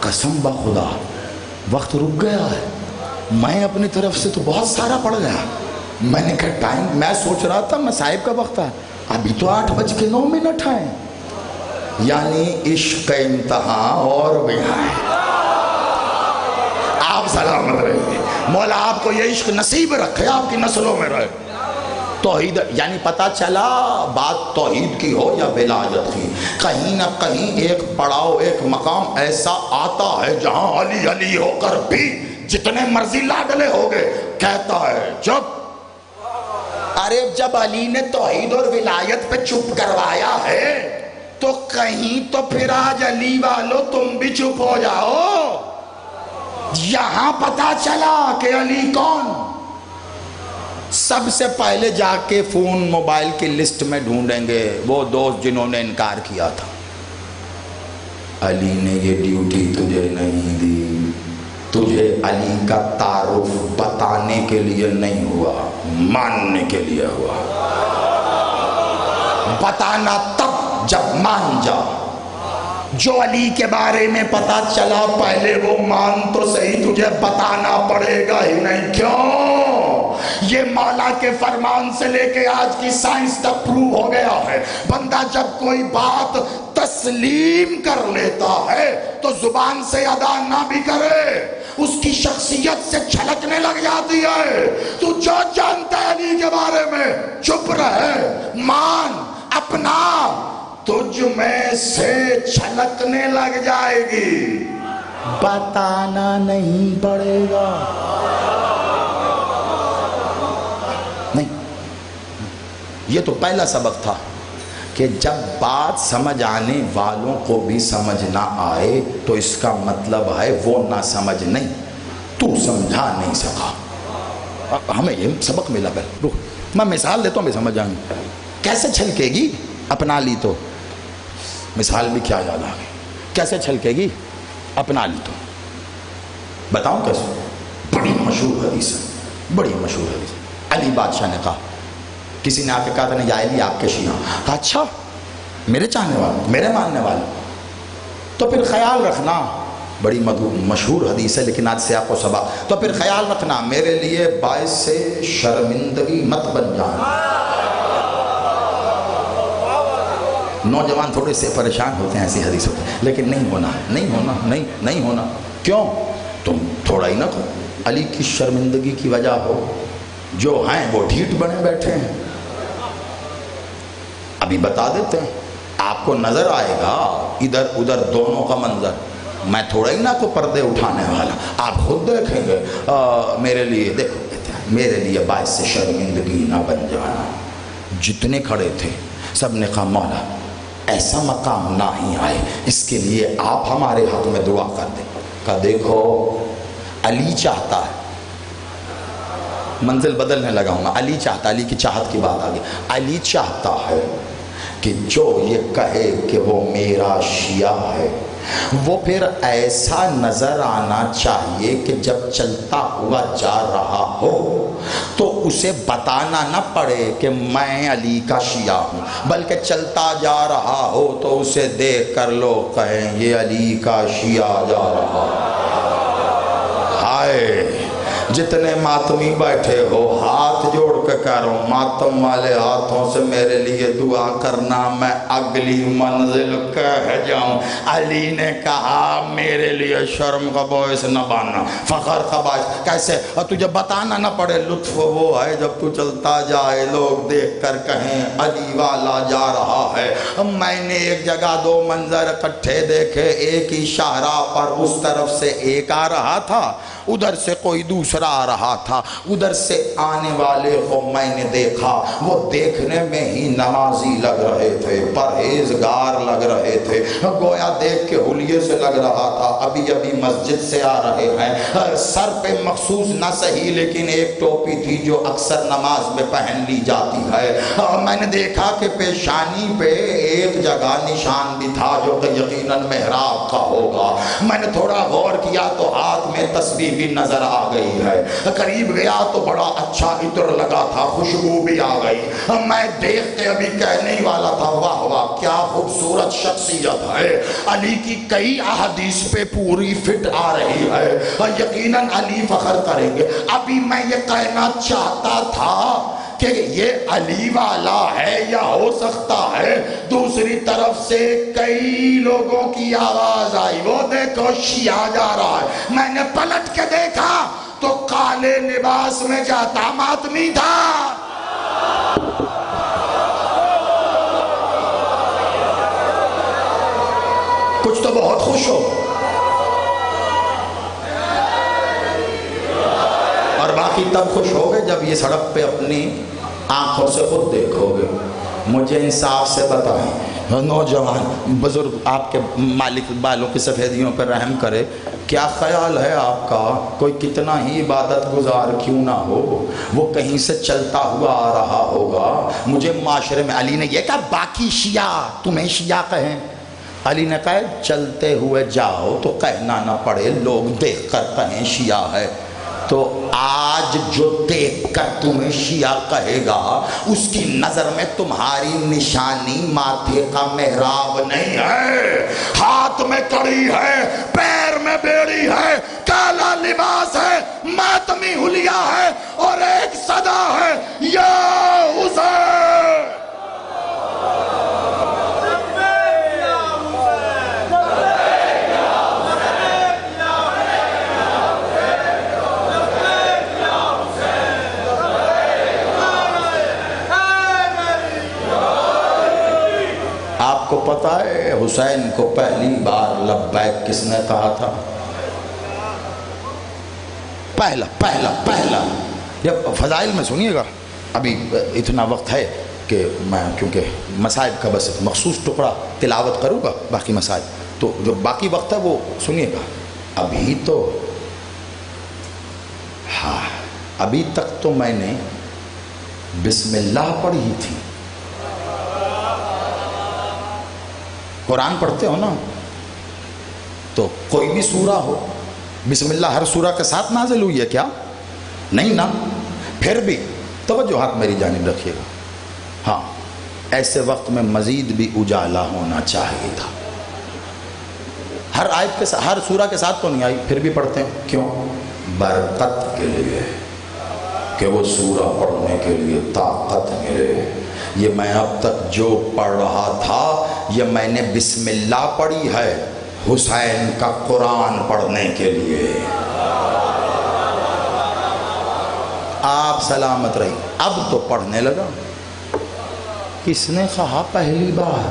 قسم بخدا وقت رک گیا ہے. میں اپنی طرف سے تو بہت سارا پڑ گیا. میں نے کہا ٹائم میں سوچ رہا تھا میں صاحب کا وقت ہے ابھی تو 8:09 ہیں یعنی عشق انتہا اور بھی ہے. آپ سلامت رہے. مولا آپ کو یہ عشق نصیب رکھے آپ کی نسلوں میں رہے. توحید یعنی پتہ چلا بات توحید کی ہو یا ولایت کی کہیں نہ کہیں ایک پڑاؤ ایک مقام ایسا آتا ہے جہاں علی علی ہو کر بھی جتنے مرضی لاڈلے ہو گئے کہتا ہے چپ. ارے جب علی نے توحید اور ولایت پہ چپ کروایا ہے تو کہیں تو پھر آج علی والو تم بھی چپ ہو جاؤ. یہاں پتہ چلا کہ علی کون. سب سے پہلے جا کے فون موبائل کی لسٹ میں ڈھونڈیں گے وہ دوست جنہوں نے انکار کیا تھا. علی نے یہ ڈیوٹی تجھے نہیں دی. تجھے علی کا تعارف بتانے کے لیے نہیں ہوا ماننے کے لیے ہوا. بتانا تب جب مان جا. جو علی کے بارے میں پتا چلا پہلے وہ مان تو صحیح تجھے بتانا پڑے گا ہی نہیں. کیوں؟ یہ مولا کے فرمان سے لے کے آج کی سائنس تک پروو ہو گیا ہے بندہ جب کوئی بات تسلیم کر لیتا ہے تو زبان سے ادا نہ بھی کرے اس کی شخصیت سے چھلکنے لگ جاتی ہے. تو جو جانتا ہے علی کے بارے میں چپ رہے، مان، اپنا، تجھ میں سے چھلکنے لگ جائے گی، بتانا نہیں پڑے گا. نہیں، یہ تو پہلا سبق تھا کہ جب بات سمجھ آنے والوں کو بھی سمجھ نہ آئے تو اس کا مطلب ہے وہ نہ سمجھ نہیں، تو سمجھا نہیں سکا. ہمیں یہ سبق ملا. کر میں مثال دیتا ہوں بھی سمجھ آئیں. کیسے چھلکے گی؟ اپنا لی تو مثال بھی کیا یاد آ گئی. کیسے چھلکے گی؟ اپنا لی تو. بتاؤں کیسے؟ بڑی مشہور حدیث ہے، بڑی مشہور حدیث. علی بادشاہ نے کہا، کسی نے آ کے کہا تھا یا علی آپ کے شیعہ. کہا اچھا، میرے چاہنے والے، میرے ماننے والے، تو پھر خیال رکھنا. بڑی مشہور حدیث ہے لیکن آج سیاق و سباق. تو پھر خیال رکھنا میرے لیے باعث سے شرمندگی مت بن جانا. نوجوان تھوڑے سے پریشان ہوتے ہیں ایسی حدیث ہوتے ہیں، لیکن نہیں ہونا، نہیں ہونا، نہیں ہونا. کیوں؟ تم تھوڑا ہی نہ کہو علی کی شرمندگی کی وجہ ہو. جو ہیں وہ ڈھیٹ بنے بیٹھے ہیں. ابھی بتا دیتے ہیں، آپ کو نظر آئے گا ادھر ادھر دونوں کا منظر. میں تھوڑا ہی نہ کو پردے اٹھانے والا، آپ خود دیکھیں گے. میرے لیے دیکھو، میرے لیے باعث سے شرمندگی نہ بن جانا. جتنے کھڑے تھے سب نے کہا مولا ایسا مقام نہ ہی آئے، اس کے لیے آپ ہمارے حق میں دعا کر دیں. کہا دیکھو علی چاہتا ہے، منزل بدلنے لگا ہوں. علی چاہتا، علی کی چاہت کی بات آ گئی. علی چاہتا ہے کہ جو یہ کہے کہ وہ میرا شیعہ ہے وہ پھر ایسا نظر آنا چاہیے کہ جب چلتا ہوا جا رہا ہو تو اسے بتانا نہ پڑے کہ میں علی کا شیعہ ہوں، بلکہ چلتا جا رہا ہو تو اسے دیکھ کر لوگ کہیں یہ علی کا شیعہ جا رہا. ہائے جتنے ماتمی بیٹھے ہو ہاتھ جوڑ کے کہہ رہا ہوں، ماتم والے ہاتھوں سے میرے لیے دعا کرنا میں اگلی منزل کہہ جاؤں. علی نے کہا میرے لیے شرم کا باعث نہ بننا، فخر کا باعث. کیسے؟ اور تجھے بتانا نہ پڑے. لطف وہ ہے جب تو چلتا جائے لوگ دیکھ کر کہیں علی والا جا رہا ہے. میں نے ایک جگہ دو منظر اکٹھے دیکھے، ایک ہی شاہراہ پر اس طرف سے ایک آ رہا تھا، ادھر سے کوئی دوسرا آ رہا تھا. ادھر سے آنے والے کو میں نے دیکھا، وہ دیکھنے میں ہی نمازی لگ رہے تھے، پرہیزگار لگ رہے تھے، گویا دیکھ کے حلیے سے لگ رہا تھا ابھی ابھی مسجد سے آ رہے ہیں. سر پہ مخصوص نہ صحیح لیکن ایک ٹوپی تھی جو اکثر نماز میں پہن لی جاتی ہے. میں نے دیکھا کہ پیشانی پہ ایک جگہ نشان بھی تھا جو کہ یقیناً محراب کا ہوگا. میں نے تھوڑا غور کیا تو ہاتھ میں تسبیح بھی نظر آ گئی ہے. قریب گیا تو بڑا اچھا عطر لگا تھا، خوشبو بھی آ گئی. میں دیکھ کے ابھی کہنے ہی والا تھا واہ واہ کیا خوبصورت شخصیت ہے. علی کی کئی احادیث پہ پوری فٹ آ رہی ہے، یقیناً علی فخر کریں گے. ابھی میں یہ کہنا چاہتا تھا کہ یہ علی والا ہے یا ہو سکتا ہے دوسری طرف سے کئی لوگوں کی آواز آئی وہ دیکھو شیعہ جا رہا ہے. میں نے پلٹ کے دیکھا تو کالے لباس میں جاتا ماتمی تھا. کچھ تو بہت خوش ہو اور باقی تب خوش ہوگے جب یہ سڑک پہ اپنی آنکھوں سے خود دیکھو گے. مجھے انصاف سے بتائیں نوجوان بزرگ، آپ کے مالک بالوں کی سفیدیوں پر رحم کرے، کیا خیال ہے آپ کا کوئی کتنا ہی عبادت گزار کیوں نہ ہو وہ کہیں سے چلتا ہوا آ رہا ہوگا. مجھے معاشرے میں علی نے یہ کہا باقی شیعہ تمہیں شیعہ کہیں. علی نے کہا چلتے ہوئے جاؤ تو کہنا نہ پڑے لوگ دیکھ کر کہیں شیعہ ہے. تو آج جو دیکھ کر تمہیں شیعہ کہے گا اس کی نظر میں تمہاری نشانی ماتھے کا محراب نہیں ہے، ہاتھ میں کڑی ہے، پیر میں بیڑی ہے، کالا لباس ہے، ماتمی حلیہ ہے اور ایک صدا ہے یا حسین. کو پتا ہے حسین کو پہلی بار لبیک کس نے کہا تھا؟ پہلا یہ فضائل میں سنیے گا. ابھی اتنا وقت ہے کہ میں کیونکہ مصائب کا بس مخصوص ٹکڑا تلاوت کروں گا، باقی مصائب تو جو باقی وقت ہے وہ سنیے گا. ابھی تو ہاں ابھی تک تو میں نے بسم اللہ پڑھی تھی. قرآن پڑھتے ہو نا تو کوئی بھی سورہ ہو بسم اللہ ہر سورہ کے ساتھ نازل ہوئی ہے کیا؟ نہیں نا. پھر بھی توجہات میری جانب رکھیے گا. ہاں ایسے وقت میں مزید بھی اجالا ہونا چاہیے تھا. ہر آیت کے ساتھ ہر سورہ کے ساتھ تو نہیں آئی، پھر بھی پڑھتے ہیں. کیوں؟ برکت کے لیے کہ وہ سورہ پڑھنے کے لیے طاقت ملے. یہ میں اب تک جو پڑھ رہا تھا یہ میں نے بسم اللہ پڑھی ہے حسین کا قرآن پڑھنے کے لیے. آپ سلامت رہی. اب تو پڑھنے لگا. کس نے کہا پہلی بار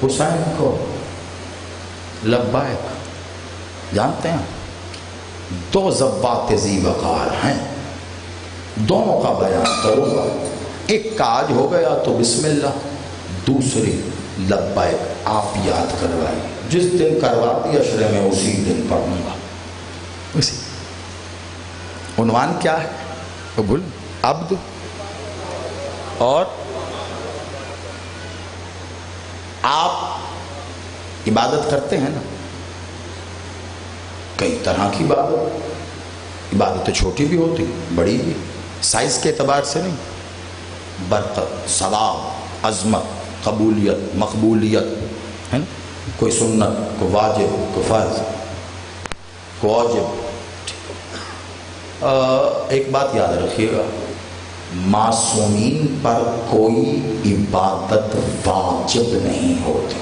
حسین کو لبیک؟ جانتے ہیں دو ضباط ذی وقار ہیں، دونوں کا بیان کروں گا. ایک کاج ہو گیا تو بسم اللہ، دوسری لبیک آپ یاد کروائی. جس دن کرواتی اشرے میں اسی دن پڑھوں گا. اسی عنوان کیا ہے وہ بھول؟ عبد. اور آپ عبادت کرتے ہیں نا، کئی طرح کی عبادتیں چھوٹی بھی ہوتی بڑی بھی، سائز کے اعتبار سے نہیں. برکت، ثواب، عظمت، قبولیت، مقبولیت ہے نا. کوئی سنت، کوئی واجب، کوئی فرض، کوئی واجب. ایک بات یاد رکھیے گا، معصومین پر کوئی عبادت واجب نہیں ہوتی.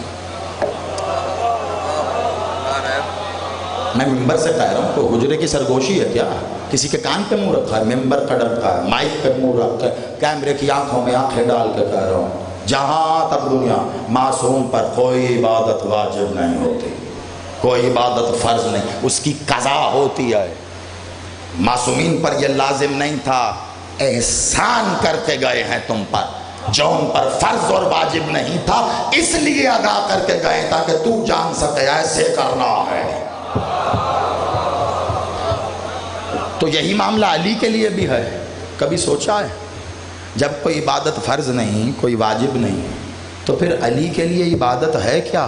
میں ممبر سے کہہ رہا ہوں، کوئی حجرے کی سرگوشی ہے کیا؟ کسی کے کان پہ منہ رکھا ہے، ممبر کا ڈرتا ہے، مائک پہ منہ رکھا ہے، کیمرے کی آنکھوں میں آنکھیں ڈال کے کہہ رہا ہوں جہاں تک دنیا، معصوم پر کوئی عبادت واجب نہیں ہوتی، کوئی عبادت فرض نہیں، اس کی قضا ہوتی ہے. معصومین پر یہ لازم نہیں تھا، احسان کر کے گئے ہیں تم پر، جو ان پر فرض اور واجب نہیں تھا اس لیے ادا کر کے گئے تاکہ تو جان سکے ایسے کرنا ہے. تو یہی معاملہ علی کے لیے بھی ہے. کبھی سوچا ہے جب کوئی عبادت فرض نہیں، کوئی واجب نہیں، تو پھر علی کے لیے عبادت ہے کیا؟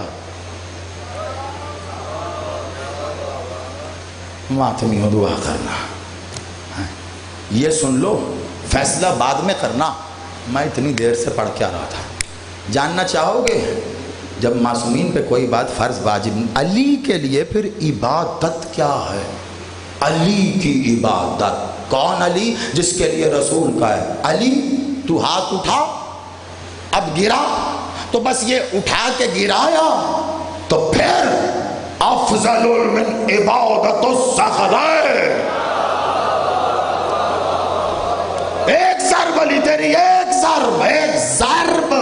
ماتمیوں دعا کرنا، یہ سن لو فیصلہ بعد میں کرنا. میں اتنی دیر سے پڑھ کے آ رہا تھا. جاننا چاہو گے جب معصومین پہ کوئی بات فرض واجب نہیں، علی کے لیے پھر عبادت کیا ہے؟ علی کی عبادت. کون علی؟ جس کے لیے رسول کا ہے علی تو ہاتھ اٹھا، اب گرا تو بس یہ اٹھا کے گرایا تو پھر افضل من عبادت الصخرہ. ایک ضرب علی تیری، ایک ضرب،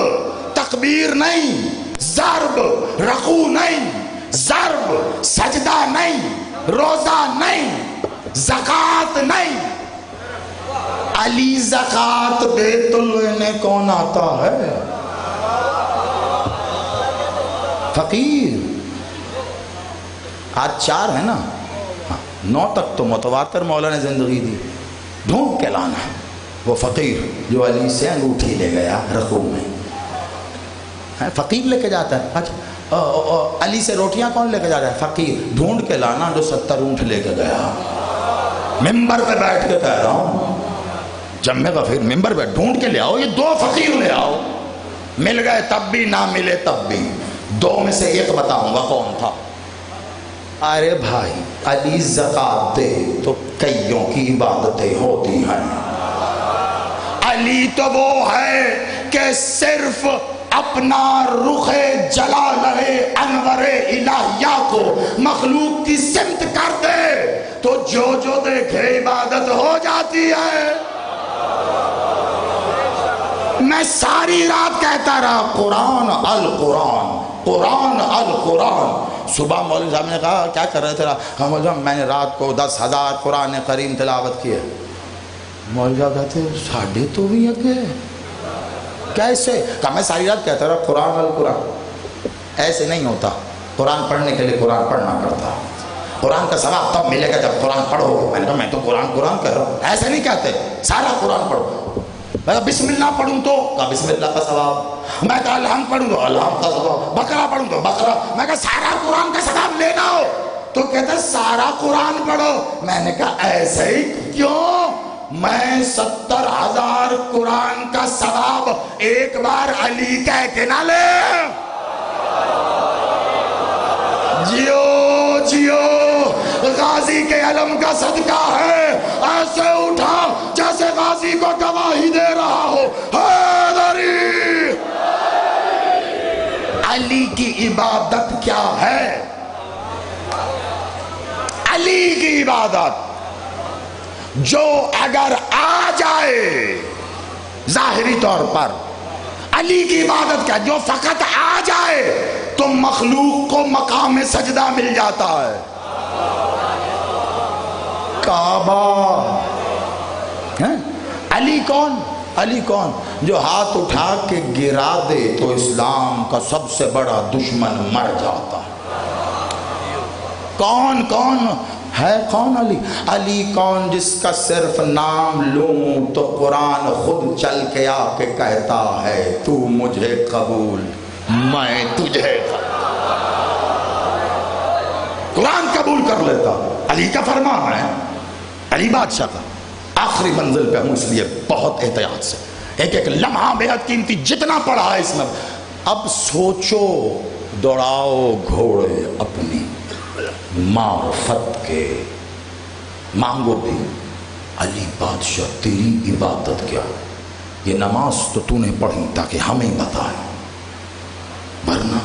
تکبیر نہیں، ضرب، رکوع نہیں، ضرب، سجدہ نہیں، روزہ نہیں، زکوٰۃ نہیں. علی زکوٰۃ بیت اللہ کون آتا ہے؟ فقیر. آج 4 ہے نا، 9 تک تو متواتر مولا نے زندگی دی. ڈھونڈ کے لانا وہ فقیر جو علی سے انگوٹھی لے گیا رکوع میں. فقیر لے کے جاتا ہے. اچھا علی سے روٹیاں کون لے کے جا رہا ہے؟ فقیر. ڈھونڈ کے لانا جو 70 اونٹ لے کے گیا. ممبر پہ بیٹھ کے کہہ رہا ہوں جمعے کا پھر ممبر پہ ڈھونڈ کے لے آؤ، یہ 2 فقیر لے آؤ. مل گئے تب بھی، نہ ملے تب بھی. 2 میں سے ایک بتاؤں گا کون تھا. ارے بھائی علی زکوٰۃ دے تو کئیوں کی عبادتیں ہوتی ہیں. علی تو وہ ہے کہ صرف اپنا رخ جلالہ انور الہیہ کو مخلوق کی سمت کر دے تو جو جو دیکھے عبادت ہو جاتی ہے. میں ساری رات کہتا رہا قرآن القرآن قرآن القرآن. صبح مولوی صاحب نے کہا کیا کر رہے تھے؟ کہا مولوی صاحب میں نے رات کو 10,000 قرآن کریم تلاوت کیے. مولوی صاحب کہتے ساڑھے تو بھی اگے کیسے؟ کہا میں ساری رات کہتا رہا قرآن القرآن. ایسے نہیں ہوتا. قرآن پڑھنے کے لیے قرآن پڑھنا پڑتا. قرآن کا ثواب تب ملے گا جب قرآن پڑھو. میں نے کہا میں تو قرآن کہہ رہا ہوں. ایسے نہیں کہتے سارا قرآن پڑھو. میں کہا بسم اللہ پڑھوں تو؟ کہا بسم اللہ کا ثواب. میں کہا الحمد پڑھوں تو الحمد کا ثواب. بقرہ پڑھوں تو بقرہ. میں کہا سارا قرآن کا ثواب لینا ہو تو کہتا سارا قرآن پڑھو. میں نے کہا ایسے ہی کیوں؟ میں 70,000 قرآن کا ثواب ایک بار علی کہہ کے نہ لے. جیو جیو غازی کے علم کا صدقہ ہے. ایسے اٹھا جیسے غازی کو گواہی دے رہا ہو. حیدری علی کی عبادت کیا ہے؟ علی کی عبادت جو اگر آ جائے ظاہری طور پر علی کی عبادت کیا جو فقط آ جائے تو مخلوق کو مقام سجدہ مل جاتا ہے. کعبہ. علی کون؟ علی کون؟ جو ہاتھ اٹھا کے گرا دے تو اسلام کا سب سے بڑا دشمن مر جاتا. کون کون ہے؟ کون علی؟ علی کون جس کا صرف نام لوں تو قرآن خود چل کے آ کے کہتا ہے تو مجھے قبول میں تجھے قرآن قبول کر لیتا. علی کا فرمان ہے. علی بادشاہ کا آخری منزل پہ ہوں اس لیے بہت احتیاط سے ایک ایک لمحہ بے حد قیمتی جتنا پڑھا ہے اس میں. اب سوچو دوڑاؤ گھوڑے اپنی معرفت کے مانگو بھی. علی بادشاہ تیری عبادت کیا؟ یہ نماز تو نے پڑھی تاکہ ہمیں بتائے ورنہ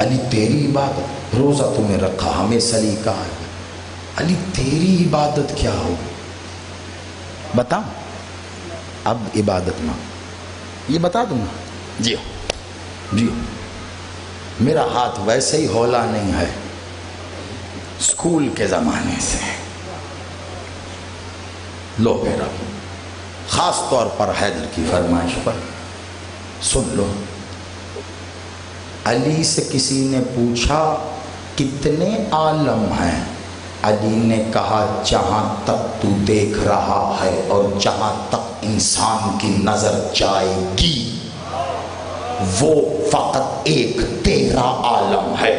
علی تیری عبادت روزہ نے رکھا ہمیں سلیقہ ہے. علی تیری عبادت کیا ہوگی بتا. اب عبادت میں یہ بتا دوں گا. جی میرا ہاتھ ویسے ہی ہولا نہیں ہے اسکول کے زمانے سے. لو پھر خاص طور پر حیدر کی فرمائش پر سن لو. علی سے کسی نے پوچھا کتنے عالم ہیں؟ علی نے کہا جہاں تک تو دیکھ رہا ہے اور جہاں تک انسان کی نظر جائے گی وہ فقط ایک تیرا عالم ہے.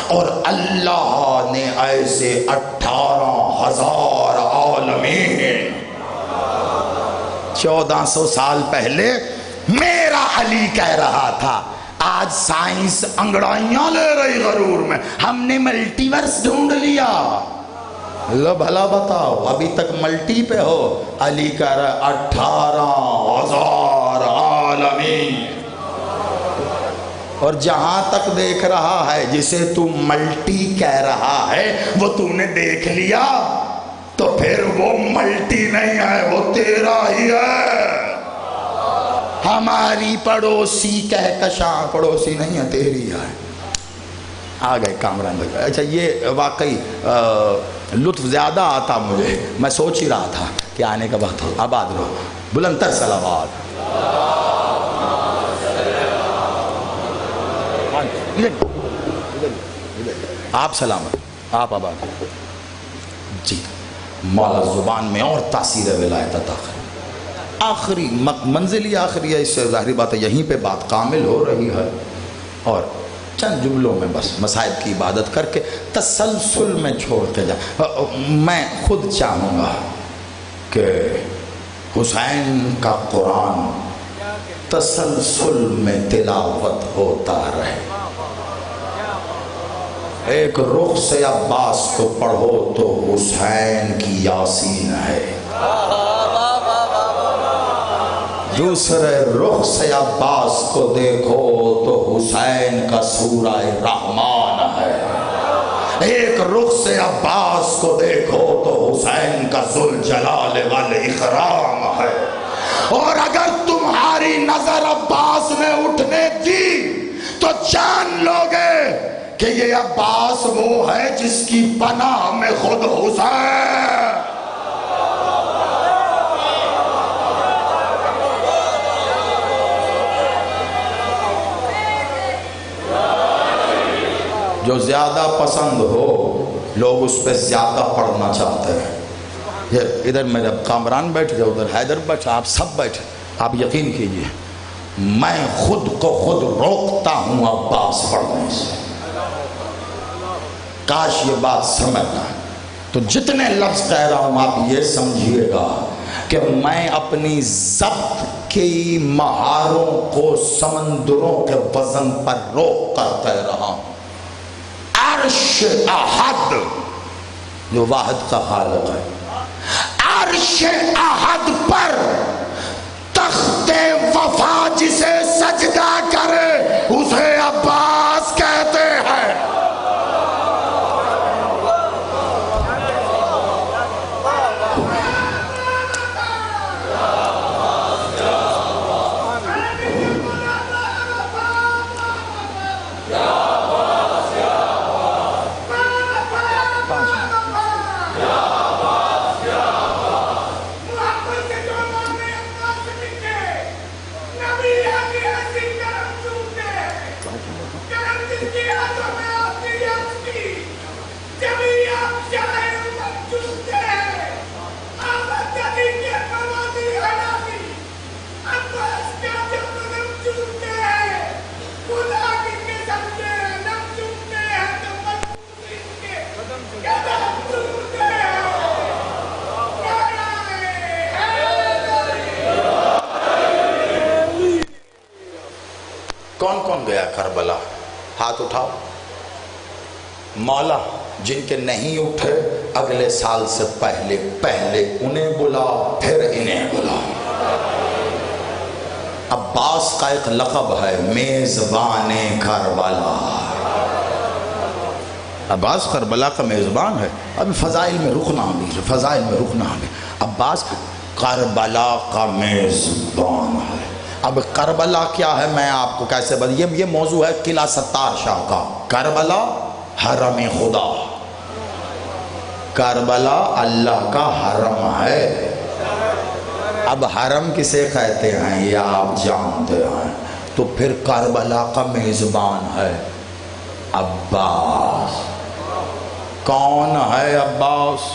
اور اللہ نے ایسے 18,000 عالمین 1400 سال پہلے میرا علی کہہ رہا تھا. آج سائنس انگڑائیاں لے رہی غرور میں. ہم نے ملٹی ورس ڈھونڈ لیا. اللہ بھلا بتاؤ ابھی تک ملٹی پہ ہو. علی کہہ رہا 18,000 عالمین. اور جہاں تک دیکھ رہا ہے جسے تو ملٹی کہہ رہا ہے وہ تو نے دیکھ لیا تو پھر وہ ملٹی نہیں ہے وہ تیرا ہی ہے. ہماری پڑوسی کہکشاں پڑوسی نہیں ہے تیری ہے. آ گئے کامران بھائی. اچھا یہ واقعی لطف زیادہ آتا مجھے. میں سوچ ہی رہا تھا کہ آنے کا وقت ہو. آباد رہو. بلندتر صلوات. آپ سلامت. آپ آباد. جی مولا زبان میں اور تاثیر ولایت عطا کرے. آخری منزل ہی آخری ہے. اس سے ظاہری بات ہے یہیں پہ بات کامل ہو رہی ہے. اور چند جملوں میں بس مصائب کی عبادت کر کے تسلسل میں چھوڑ کے جا. میں خود چاہوں گا کہ حسین کا قرآن تسلسل میں تلاوت ہوتا رہے. ایک رخ سے عباس کو پڑھو تو حسین کی یاسین ہے. دوسرے رخ سے عباس کو دیکھو تو حسین کا سورہ رحمان ہے. ایک رخ سے عباس کو دیکھو تو حسین کا ذوالجلال والاکرام ہے. اور اگر تمہاری نظر عباس نے اٹھنے دی تو جان لو گے کہ یہ عباس وہ ہے جس کی پناہ میں خود حسین. جو زیادہ پسند ہو لوگ اس پہ زیادہ پڑھنا چاہتے ہیں. یہ ادھر میرے کامران بیٹھے، ادھر حیدر بیٹھے، آپ سب بیٹھے. آپ یقین کیجئے میں خود کو خود روکتا ہوں عباس پڑھنے سے. کاش یہ بات سمجھنا. تو جتنے لفظ کہہ رہا ہوں آپ یہ سمجھیے گا کہ میں اپنی ضبط کی مہاروں کو سمندروں کے وزن پر روک کر کہہ رہا ہوں. عرش احد جو واحد کا خالق ہے، عرش احد پر تخت وفا جسے سجدہ کرے اسے عباس کہتے ہیں. کون کون گیا کربلا؟ ہاتھ اٹھاؤ. مولا جن کے نہیں اٹھے اگلے سال سے پہلے انہیں بلا پھر انہیں بلا. عباس کا ایک لقب ہے میزبان کربلا. عباس کربلا کا میزبان ہے. اب فضائل میں رکنا بھی عباس کربلا کا میزبان ہے. اب کربلا کیا ہے میں آپ کو کیسے یہ موضوع ہے قلعہ ستار شاہ کا. کربلا حرم خدا، کربلا اللہ کا حرم ہے. اب حرم کسے کہتے ہیں یہ آپ جانتے ہیں. تو پھر کربلا کا میزبان ہے عباس. کون ہے عباس؟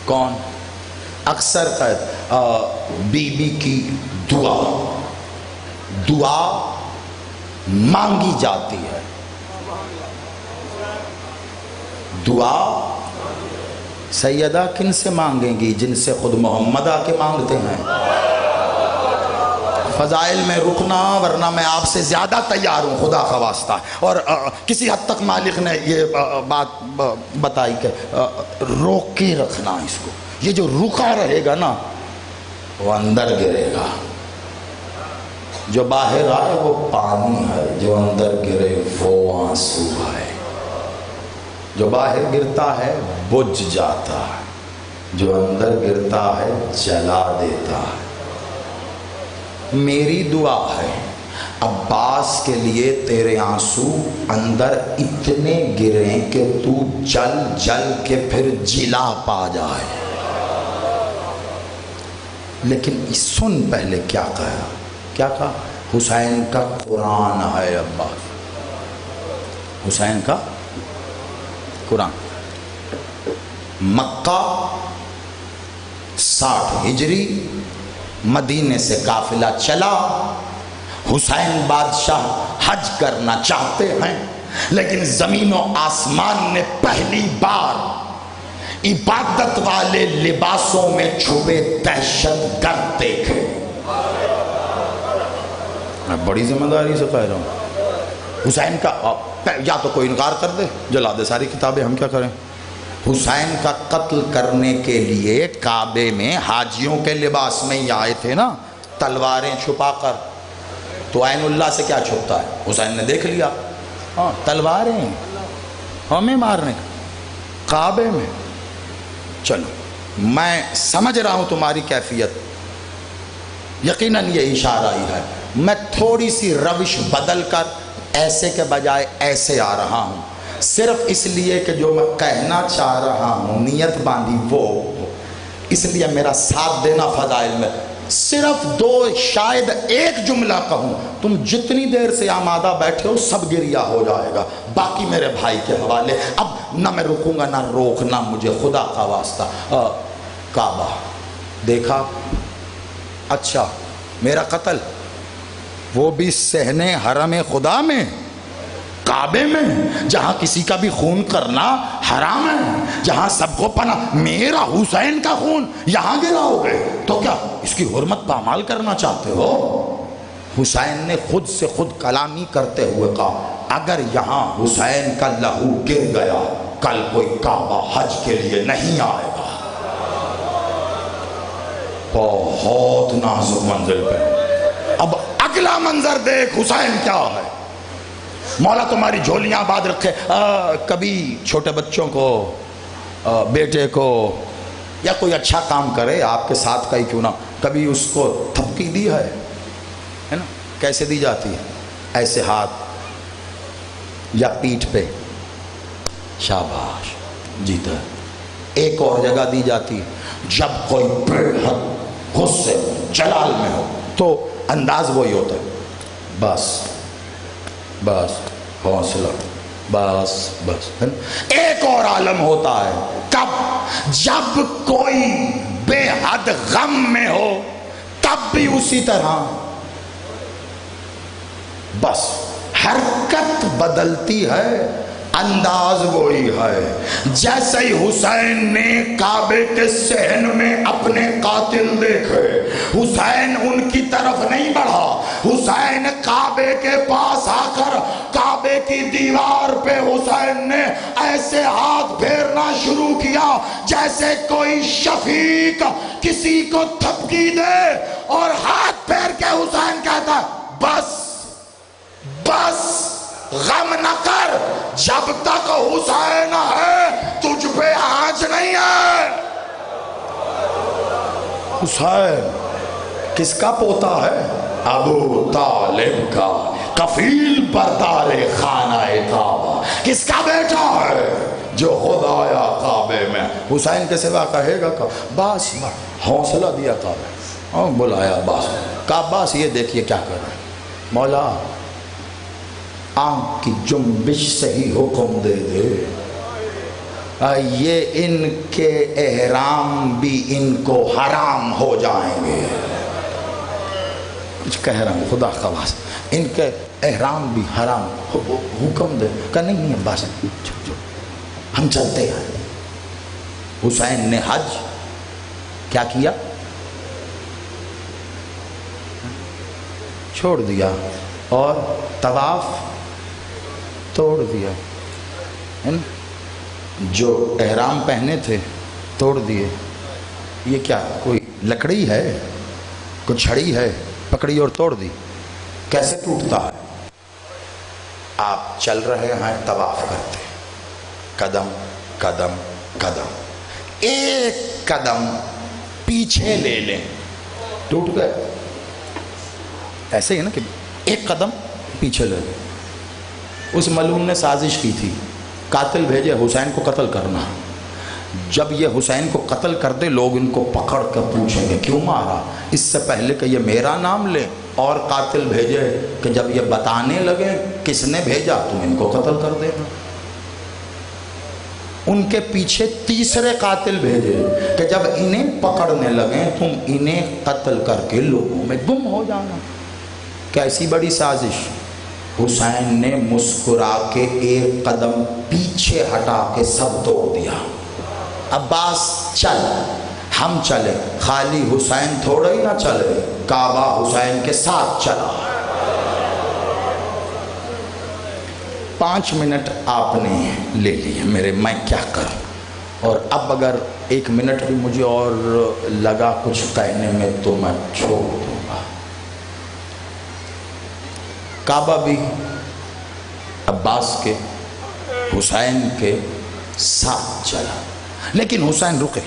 کون؟ اکثر بی بی کی دعا مانگی جاتی ہے. دعا سیدہ کن سے مانگیں گی؟ جن سے خود محمد آ کے مانگتے ہیں. فضائل میں رکنا ورنہ میں آپ سے زیادہ تیار ہوں خدا کا واسطہ. اور کسی حد تک مالک نے یہ بات بتائی کہ روک کے رکھنا اس کو. یہ جو رکا رہے گا نا وہ اندر گرے گا. جو باہر آئے وہ پانی ہے، جو اندر گرے وہ آنسو ہے. جو باہر گرتا ہے بجھ جاتا ہے، جو اندر گرتا ہے جلا دیتا ہے. میری دعا ہے عباس کے لیے تیرے آنسو اندر اتنے گریں کہ تو جل جل کے پھر جلا پا جائے. لیکن سن پہلے کیا کہا؟ حسین کا قرآن ہے عباس. حسین کا قرآن. مکہ 60 ہجری مدینے سے قافلہ چلا. حسین بادشاہ حج کرنا چاہتے ہیں لیکن زمین و آسمان نے پہلی بار عبادت والے لباسوں میں چھپے دہشت گرد دیکھے. میں بڑی ذمہ داری سے کہہ رہا ہوں. حسین کا یا تو کوئی انکار کر دے، جلا دے ساری کتابیں، ہم کیا کریں. حسین کا قتل کرنے کے لیے کعبے میں حاجیوں کے لباس میں ہی آئے تھے نا، تلواریں چھپا کر. تو عین اللہ سے کیا چھپتا ہے؟ حسین نے دیکھ لیا تلواریں ہمیں مارنے کعبے میں. چلو میں سمجھ رہا ہوں تمہاری کیفیت. یقیناً یہ اشارہ ہی ہے. میں تھوڑی سی روش بدل کر ایسے کے بجائے ایسے آ رہا ہوں، صرف اس لیے کہ جو میں کہنا چاہ رہا ہوں نیت باندھی وہ، اس لیے میرا ساتھ دینا فضائل میں. صرف دو شاید ایک جملہ کہوں، تم جتنی دیر سے آمادہ بیٹھے ہو سب گریہ ہو جائے گا، باقی میرے بھائی کے حوالے. اب نہ میں رکوں گا نہ روکنا مجھے، خدا کا واسطہ. کعبہ دیکھا، اچھا میرا قتل وہ بھی صحن حرم خدا میں، کعبے میں، جہاں کسی کا بھی خون کرنا حرام ہے، جہاں سب کو پناہ. میرا حسین کا خون یہاں گراؤ گے تو کیا اس کی حرمت پامال کرنا چاہتے ہو؟ حسین نے خود سے خود کلامی کرتے ہوئے کہا اگر یہاں حسین کا لہو گر گیا کل کوئی کعبہ حج کے لیے نہیں آئے گا. بہت نازک منزل پہ. اب اگلا منظر دیکھ حسین کیا ہے. مولا تمہاری جھولیاں آباد رکھے. کبھی چھوٹے بچوں کو، بیٹے کو، یا کوئی اچھا کام کرے آپ کے ساتھ کا ہی کیوں نہ، کبھی اس کو تھپکی دی ہے نا؟ کیسے دی جاتی ہے؟ ایسے ہاتھ یا پیٹھ پہ، شاباش جیتا. ایک اور جگہ دی جاتی ہے جب کوئی بے حد غصے جلال میں ہو تو انداز وہی ہوتا ہے، بس بس حوصلہ، بس بس. ایک اور عالم ہوتا ہے کب؟ جب کوئی بے حد غم میں ہو تب بھی اسی طرح، بس حرکت بدلتی ہے انداز وہی ہے. جیسے ہی حسین نے کعبے کے صحن میں اپنے قاتل دیکھے، حسین ان کی طرف نہیں بڑھا، حسین کعبے کے پاس آ کر کعبے کی دیوار پہ حسین نے ایسے ہاتھ پھیرنا شروع کیا جیسے کوئی شفیق کسی کو تھپکی دے، اور ہاتھ پھیر کے حسین کہتا بس بس غم نہ کر، جب تک حسین ہے تجھ پہ آنچ نہیں ہے. حسین کس کا پوتا ہے؟ ابو طالب کا، کفیل بردار خانہ کعبہ. کس کا بیٹا ہے؟ جو خود آیا کعبے میں. حسین کے سوا کہے گا کہ باس حوصلہ دیا کعبہ، بلایا باس کا، باس یہ دیکھیے کیا کر رہے ہیں. مولا آنکھ کی جنبش سے ہی حکم دے دے، یہ ان کے احرام بھی ان کو حرام ہو جائیں گے. کچھ کہہ رہا ہوں خدا خواص، ان کے احرام بھی حرام، حکم دے. کہ نہیں عباس ہم چلتے ہیں. حسین نے حج کیا کیا؟ چھوڑ دیا، اور طواف توڑ دیا. جو احرام پہنے تھے توڑ دیے. یہ کیا کوئی لکڑی ہے، کوئی چھڑی ہے، پکڑی اور توڑ دی؟ کیسے ٹوٹتا ہے؟ آپ چل رہے ہیں طواف کرتے، قدم قدم قدم، ایک قدم پیچھے لے لیں ٹوٹ گئے. ایسے ہی نا کہ ایک قدم پیچھے لے لیں. اس ملعون نے سازش کی تھی، قاتل بھیجے حسین کو قتل کرنا. جب یہ حسین کو قتل کر دے لوگ ان کو پکڑ کر پوچھیں گے کیوں مارا، اس سے پہلے کہ یہ میرا نام لے. اور قاتل بھیجے کہ جب یہ بتانے لگے کس نے بھیجا تم ان کو قتل کر دینا. ان کے پیچھے تیسرے قاتل بھیجے کہ جب انہیں پکڑنے لگے تم انہیں قتل کر کے لوگوں میں گم ہو جانا. کیسی بڑی سازش. حسین نے مسکرا کے ایک قدم پیچھے ہٹا کے سب توڑ دیا. عباس چل، ہم چلے. خالی حسین تھوڑا ہی نہ چلے، کعبہ حسین کے ساتھ چلا. 5 منٹ آپ نے لے لیے میرے، میں کیا کروں. اور اب اگر 1 منٹ بھی مجھے اور لگا کچھ کہنے میں تو میں چھوڑ دوں گا. کعبہ بھی عباس کے، حسین کے ساتھ چلا. لیکن حسین رکے.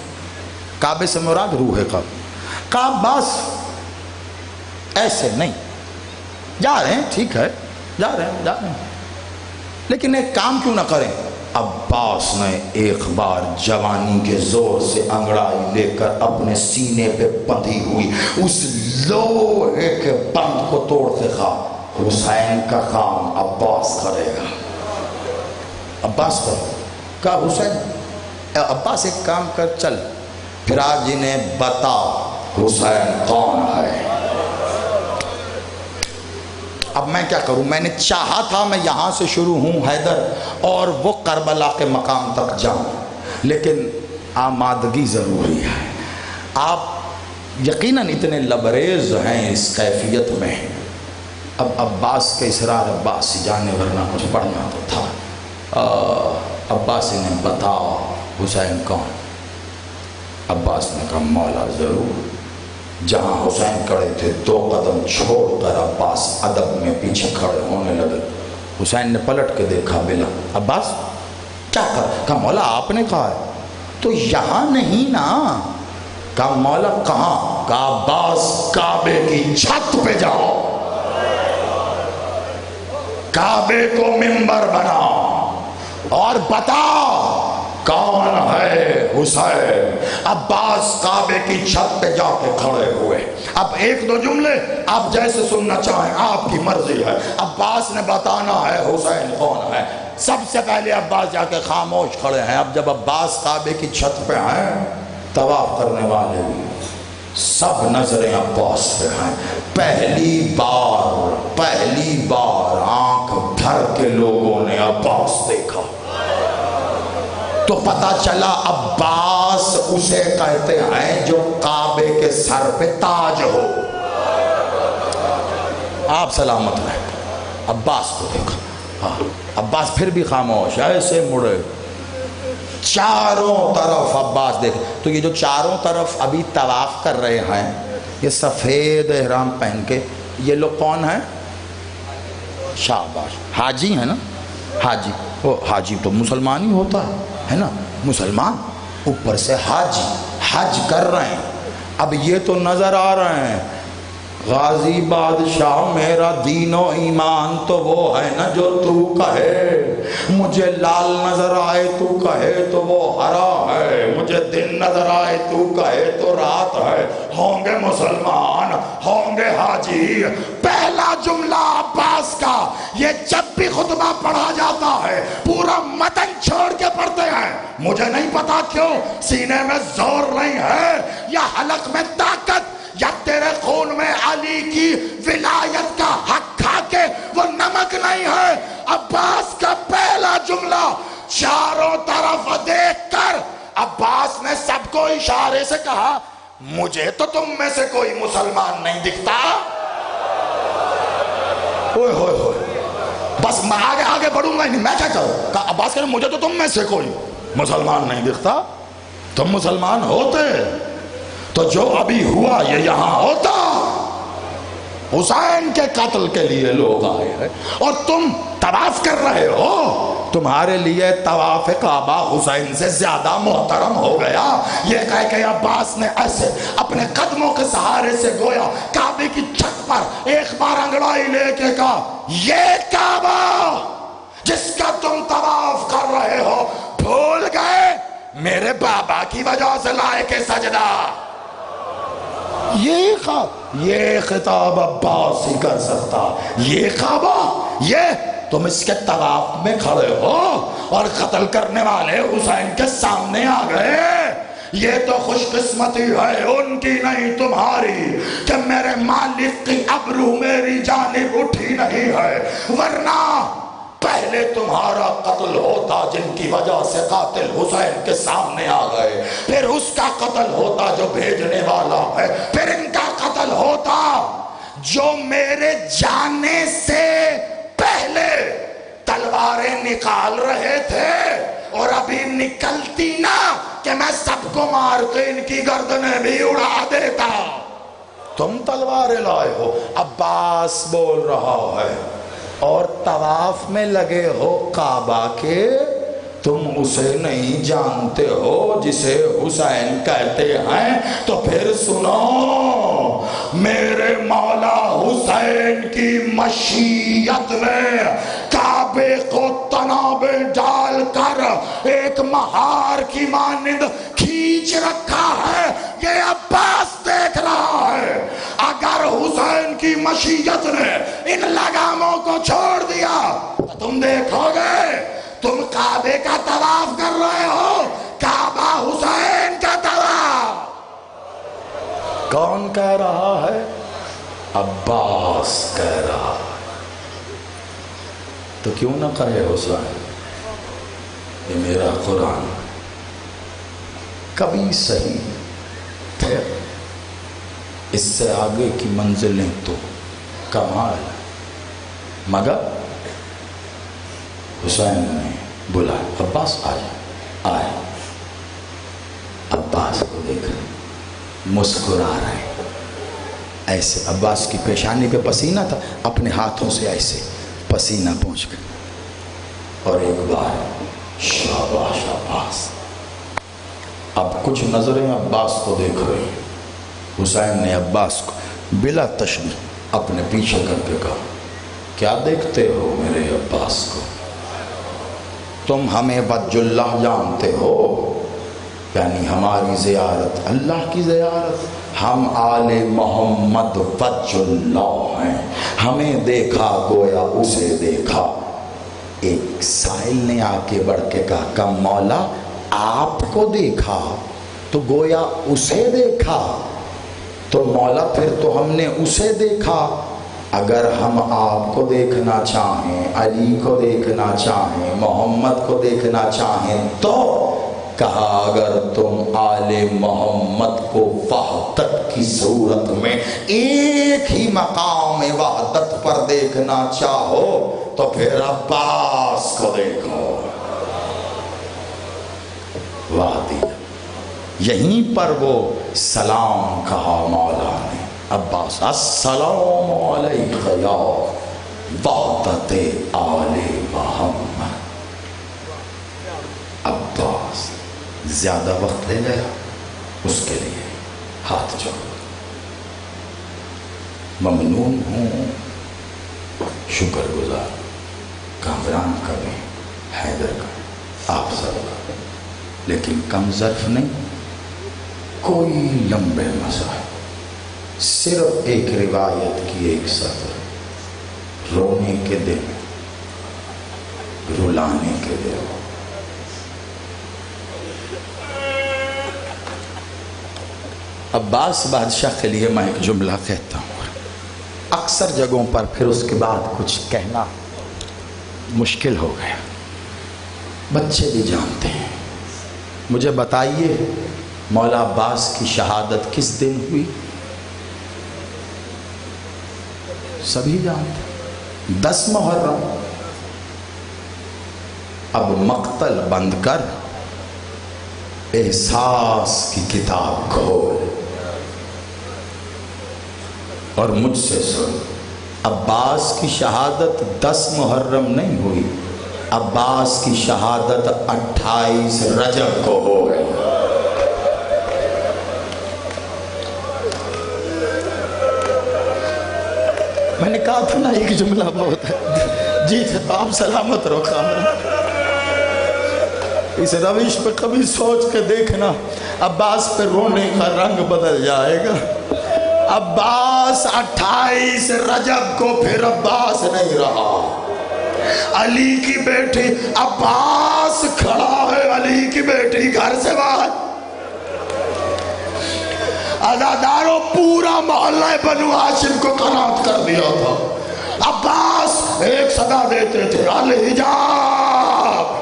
کعبے سے مراد روح کعبہ. عباس ایسے نہیں، جا رہے ہیں ٹھیک ہے، جا رہے ہیں، لیکن ایک کام کیوں نہ کریں؟ عباس نے ایک بار جوانی کے زور سے انگڑائی لے کر اپنے سینے پہ بندھی ہوئی اس لوہے کے بند کو توڑ کے کہا حسین کا کام عباس کرے گا۔ عباس کہا حسین، عباس ایک کام کر، چل پھر آج انہیں بتا حسین کون ہے۔ اب میں کیا کروں؟ میں نے چاہا تھا میں یہاں سے شروع ہوں حیدر اور وہ کربلا کے مقام تک جاؤں، لیکن آمادگی ضروری ہے۔ آپ یقیناً اتنے لبریز ہیں اس کیفیت میں، اب عباس کے اسرار عباس سے جانے ورنہ کچھ پڑھنا تو تھا۔ عباس نے بتاؤ حسین کون؟ عباس نے کہا مولا ضرور۔ جہاں حسین کھڑے تھے 2 قدم چھوڑ کر عباس ادب میں پیچھے کھڑے ہونے لگے۔ حسین نے پلٹ کے دیکھا بلا، عباس کیا کہا؟ مولا آپ نے کہا ہے تو یہاں نہیں نا۔ کہا مولا کہاں؟ کہا عباس کعبے کی چھت پہ جاؤ، کعبے کو منبر بناؤ اور بتا کون ہے حسین۔ عباس کعبے کی چھت پہ جا کے کھڑے ہوئے۔ اب 1-2 جملے آپ جیسے سننا چاہیں، آپ کی مرضی ہے۔ عباس نے بتانا ہے حسین کون ہے۔ سب سے پہلے عباس جا کے خاموش کھڑے ہیں۔ اب جب عباس کعبے کی چھت پہ ہیں، طواف کرنے والے بھی سب نظریں عباس پہ ہیں۔ پہلی بار آنکھ بھر کے لوگوں نے عباس دیکھا تو پتا چلا عباس اسے کہتے ہیں جو کعبے کے سر پہ تاج ہو۔ آپ سلامت رہیں۔ عباس کو دیکھا، عباس پھر بھی خاموش، ایسے مڑے، چاروں طرف عباس دیکھ۔ تو یہ جو چاروں طرف ابھی طواف کر رہے ہیں، یہ سفید احرام پہن کے، یہ لوگ کون ہیں؟ شاباش، حاجی ہیں نا؟ حاجی، وہ حاجی تو مسلمان ہی ہوتا ہے نا، مسلمان اوپر سے حاجی حج کر رہے ہیں۔ اب یہ تو نظر آ رہے ہیں غازی بادشاہ میرا دین و ایمان تو وہ ہے نا جو تو کہے، مجھے لال نظر آئے تو کہے تو وہ ہرا ہے، مجھے دن نظر آئے تو کہے تو رات ہے، ہوں گے مسلمان ہوں گے حاجی۔ پہلا جملہ عباس کا، یہ جب بھی خطبہ پڑھا جاتا ہے پورا متن چھوڑ کے پڑھتے ہیں۔ مجھے نہیں پتا کیوں، سینے میں زور نہیں ہے یا حلق میں طاقت یا تیرے خون میں علی کی ولایت کا حق کھا کے وہ نمک نہیں ہے۔ عباس کا پہلا جملہ چاروں طرف دیکھ کر عباس نے سب کو اشارے سے کہا مجھے تو تم میں سے کوئی مسلمان نہیں دکھتا۔ اوئے ہوئے ہوئے، بس میں آگے بڑھوں گا نہیں، میں کیا کروں؟ کہا عباس کہہ رہے مجھے تو تم میں سے کوئی مسلمان نہیں دکھتا۔ تم مسلمان ہوتے تو جو ابھی ہوا یہ یہاں ہوتا۔ حسین کے قتل کے لیے لوگ آئے ہیں اور تم طواف کر رہے ہو، تمہارے لیے طواف کعبہ حسین سے زیادہ محترم ہو گیا۔ یہ کہہ کہ عباس نے ایسے اپنے قدموں کے سہارے سے گویا کعبے کی چھت پر ایک بار انگڑائی لے کے کہا یہ کعبہ جس کا تم طواف کر رہے ہو بھول گئے میرے بابا کی وجہ سے لائے کے سجدہ۔ یہ خطاب عباس ہی کر سکتا۔ یہ کعبہ، یہ تم اس کے طواف میں کھڑے ہو اور قتل کرنے والے حسین کے سامنے آ گئے۔ یہ تو خوش قسمتی ہے ان کی نہیں تمہاری کہ میرے مالک کی ابرو میری جانب اٹھی نہیں ہے، ورنہ پہلے تمہارا قتل ہوتا جن کی وجہ سے قاتل حسین کے سامنے آ گئے، پھر اس کا قتل ہوتا جو بھیجنے والا ہے، پھر ان کا قتل ہوتا جو میرے جانے سے پہلے تلواریں نکال رہے تھے اور ابھی نکلتی نا کہ میں سب کو مار کے ان کی گردنیں بھی اڑا دیتا۔ تم تلواریں لائے ہو، عباس بول رہا ہے، اور طواف میں لگے ہو کعبہ کے، تم اسے نہیں جانتے ہو جسے حسین کہتے ہیں۔ تو پھر سنو، میرے مولا حسین کی مشیت نے کعبے کو تنابے ڈال کر ایک مہار کی مانند کھینچ رکھا ہے، یہ عباس دیکھ رہا ہے۔ اگر حسین کی مشیت نے ان لگاموں کو چھوڑ دیا تو تم دیکھو گے، تم کعبے کا طواف کر رہے ہو، کعبہ حسین کا طواف۔ کون کہہ رہا ہے؟ عباس کہہ رہا ہے۔ تو کیوں نہ کہے حسین یہ میرا قرآن کبھی صحیح تھے، اس سے آگے کی منزلیں تو کمال ہے۔ مگر حسین نے بلایا، عباس آئے۔ عباس کو دیکھ رہے، مسکرا رہے، ایسے عباس کی پیشانی پہ پسینہ تھا، اپنے ہاتھوں سے ایسے پسینہ پہنچ گیا، اور ایک بار شاباش عباس۔ اب کچھ نظریں عباس کو دیکھ رہی، حسین نے عباس کو بلا تشبیہ اپنے پیچھے کر کے کہا، کیا دیکھتے ہو میرے عباس کو؟ تم ہمیں وجہ اللہ جانتے ہو، یعنی ہماری زیارت اللہ کی زیارت، ہم آل محمد وجہ اللہ ہیں، ہمیں دیکھا گویا اسے دیکھا۔ ایک سائل نے آ کے بڑھ کے کہا کہ مولا آپ کو دیکھا تو گویا اسے دیکھا، تو مولا پھر تو ہم نے اسے دیکھا، اگر ہم آپ کو دیکھنا چاہیں، علی کو دیکھنا چاہیں، محمد کو دیکھنا چاہیں تو کہا اگر تم آل محمد کو وحدت کی صورت میں ایک ہی مقام وحدت پر دیکھنا چاہو تو پھر عباس کو دیکھو۔ وادی یہیں پر وہ سلام کہا مولا نے، عباس السلام علیک یا وحدت آل محمد۔ عباس زیادہ وقت لے گیا، اس کے لیے ہاتھ جوڑ، ممنون ہوں، شکر گزار، کامران کا بھی، حیدر کا، آپ سب کا، لیکن کم ظرف نہیں، کوئی لمبے مسائل، صرف ایک روایت کی ایک سطر، رونے کے دن، رلانے کے دن۔ عباس بادشاہ کے لیے میں ایک جملہ کہتا ہوں، اکثر جگہوں پر پھر اس کے بعد کچھ کہنا مشکل ہو گیا، بچے بھی جانتے ہیں۔ مجھے بتائیے مولا عباس کی شہادت کس دن ہوئی؟ سبھی جانتے ہیں، 10 محرم۔ اب مقتل بند کر، احساس کی کتاب کھول اور مجھ سے سن، عباس کی شہادت 10 محرم نہیں ہوئی، عباس کی شہادت 28 رجب کو ہو گئی۔ میں نے کہا تھا نا ایک جملہ بہت ہے، جی آپ سلامت رہو کامران۔ اس روش پہ کبھی سوچ کے دیکھنا، عباس پہ رونے کا رنگ بدل جائے گا۔ عباس 28 رجب کو پھر عباس نہیں رہا، علی کی بیٹی، عباس کھڑا ہے علی کی بیٹی گھر سے باہر، عزاداروں پورا محلہ بنو ہاشم کو قناعت کر دیا تھا۔ عباس ایک صدا دیتے تھے، الحجاب،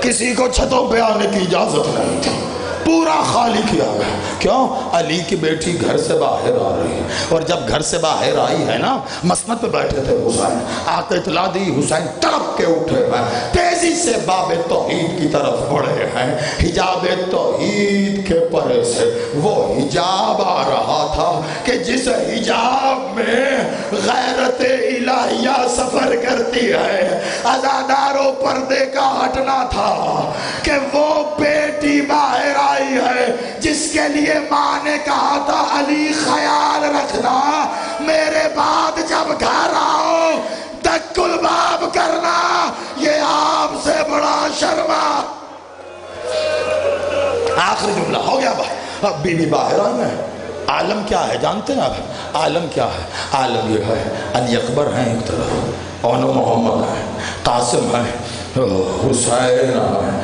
کسی کو چھتوں پہ آنے کی اجازت نہیں تھی، پورا خالی کیا گیا۔ کیوں؟ علی کی بیٹی گھر سے باہر آ رہی ہے، اور جب گھر سے باہر آئی ہے نا، مسند پہ بیٹھے تھے حسین، آتے اطلاع دی، حسین تڑپ کے اٹھے ہیں، تیزی سے باب توحید کی طرف بڑھے ہیں، حجاب توحید کے پرے سے وہ حجاب آ رہا تھا کہ جس حجاب میں غیرت الہیہ سفر کرتی ہے، عزاداروں پردے کا ہٹنا تھا کہ وہ بیٹی باہر آئی ہے جس کے لیے ماں نے کہا تھا علی خیال رکھنا میرے بعد جب گھر آؤ دک الباب کرنا، یہ آپ سے بڑا شرما۔ آخری جملہ ہو گیا بھائی، اب بی بی باہر آئی ہے۔ عالم کیا ہے جانتے ہیں آپ؟ عالم کیا ہے؟ عالم یہ ہے علی اکبر ہیں ایک طرف، اون محمد ہیں، قاسم ہیں، حسین ہیں۔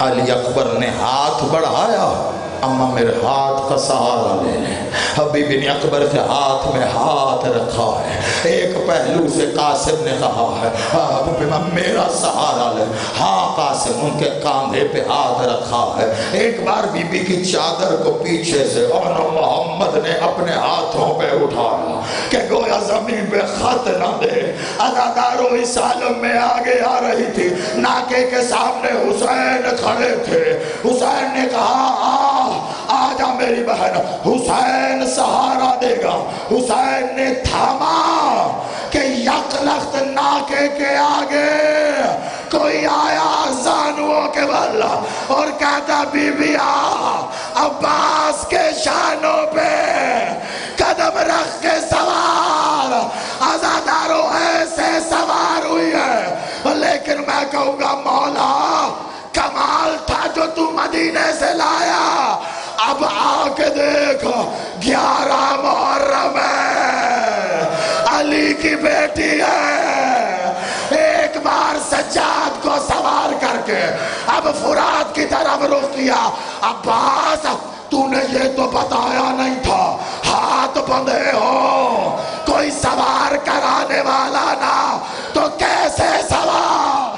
علی اکبر نے ہاتھ بڑھایا، اماں میرے ہاتھ کا سہارا لے لیں۔ حبیب بن اکبر کے ہاتھ میں ہاتھ رکھا ہے، ایک پہلو سے قاسم نے کہا ہے میرا سہارا لے۔ ہاں قاسم ان کے کاندھے پہ ہاتھ رکھا ہے۔ ایک بار بی بی کی چادر کو پیچھے سے اور محمد نے اپنے ہاتھوں پہ اٹھایا کہ گویا زمین پہ خط نہ دے۔ ادادارو اس عالم میں آگے آ رہی تھی، ناکے کے سامنے حسین کھڑے تھے۔ حسین نے کہا آجا میری بہن، حسین سہارا دے گا۔ حسین نے تھاما کہ یک لخت ناکے کے آگے کوئی آیا زانووں کے بل اور کہتا بی بی عباس کے شانوں پہ قدم رکھ کے سوار۔ عزادارو ایسے سوار ہوئی ہے، لیکن میں کہوں گا مولا کمال تھا جو تو مدینے سے لایا، اب آ کے دیکھ 11 محرم ہے، علی کی بیٹی ہے۔ ایک بار سجاد کو سوار کر کے اب فرات کی طرف رخ کیا۔ عباس تو نے یہ تو بتایا نہیں تھا، ہاتھ بندھے ہو، کوئی سوار کرانے والا نہ تو کیسے سوار؟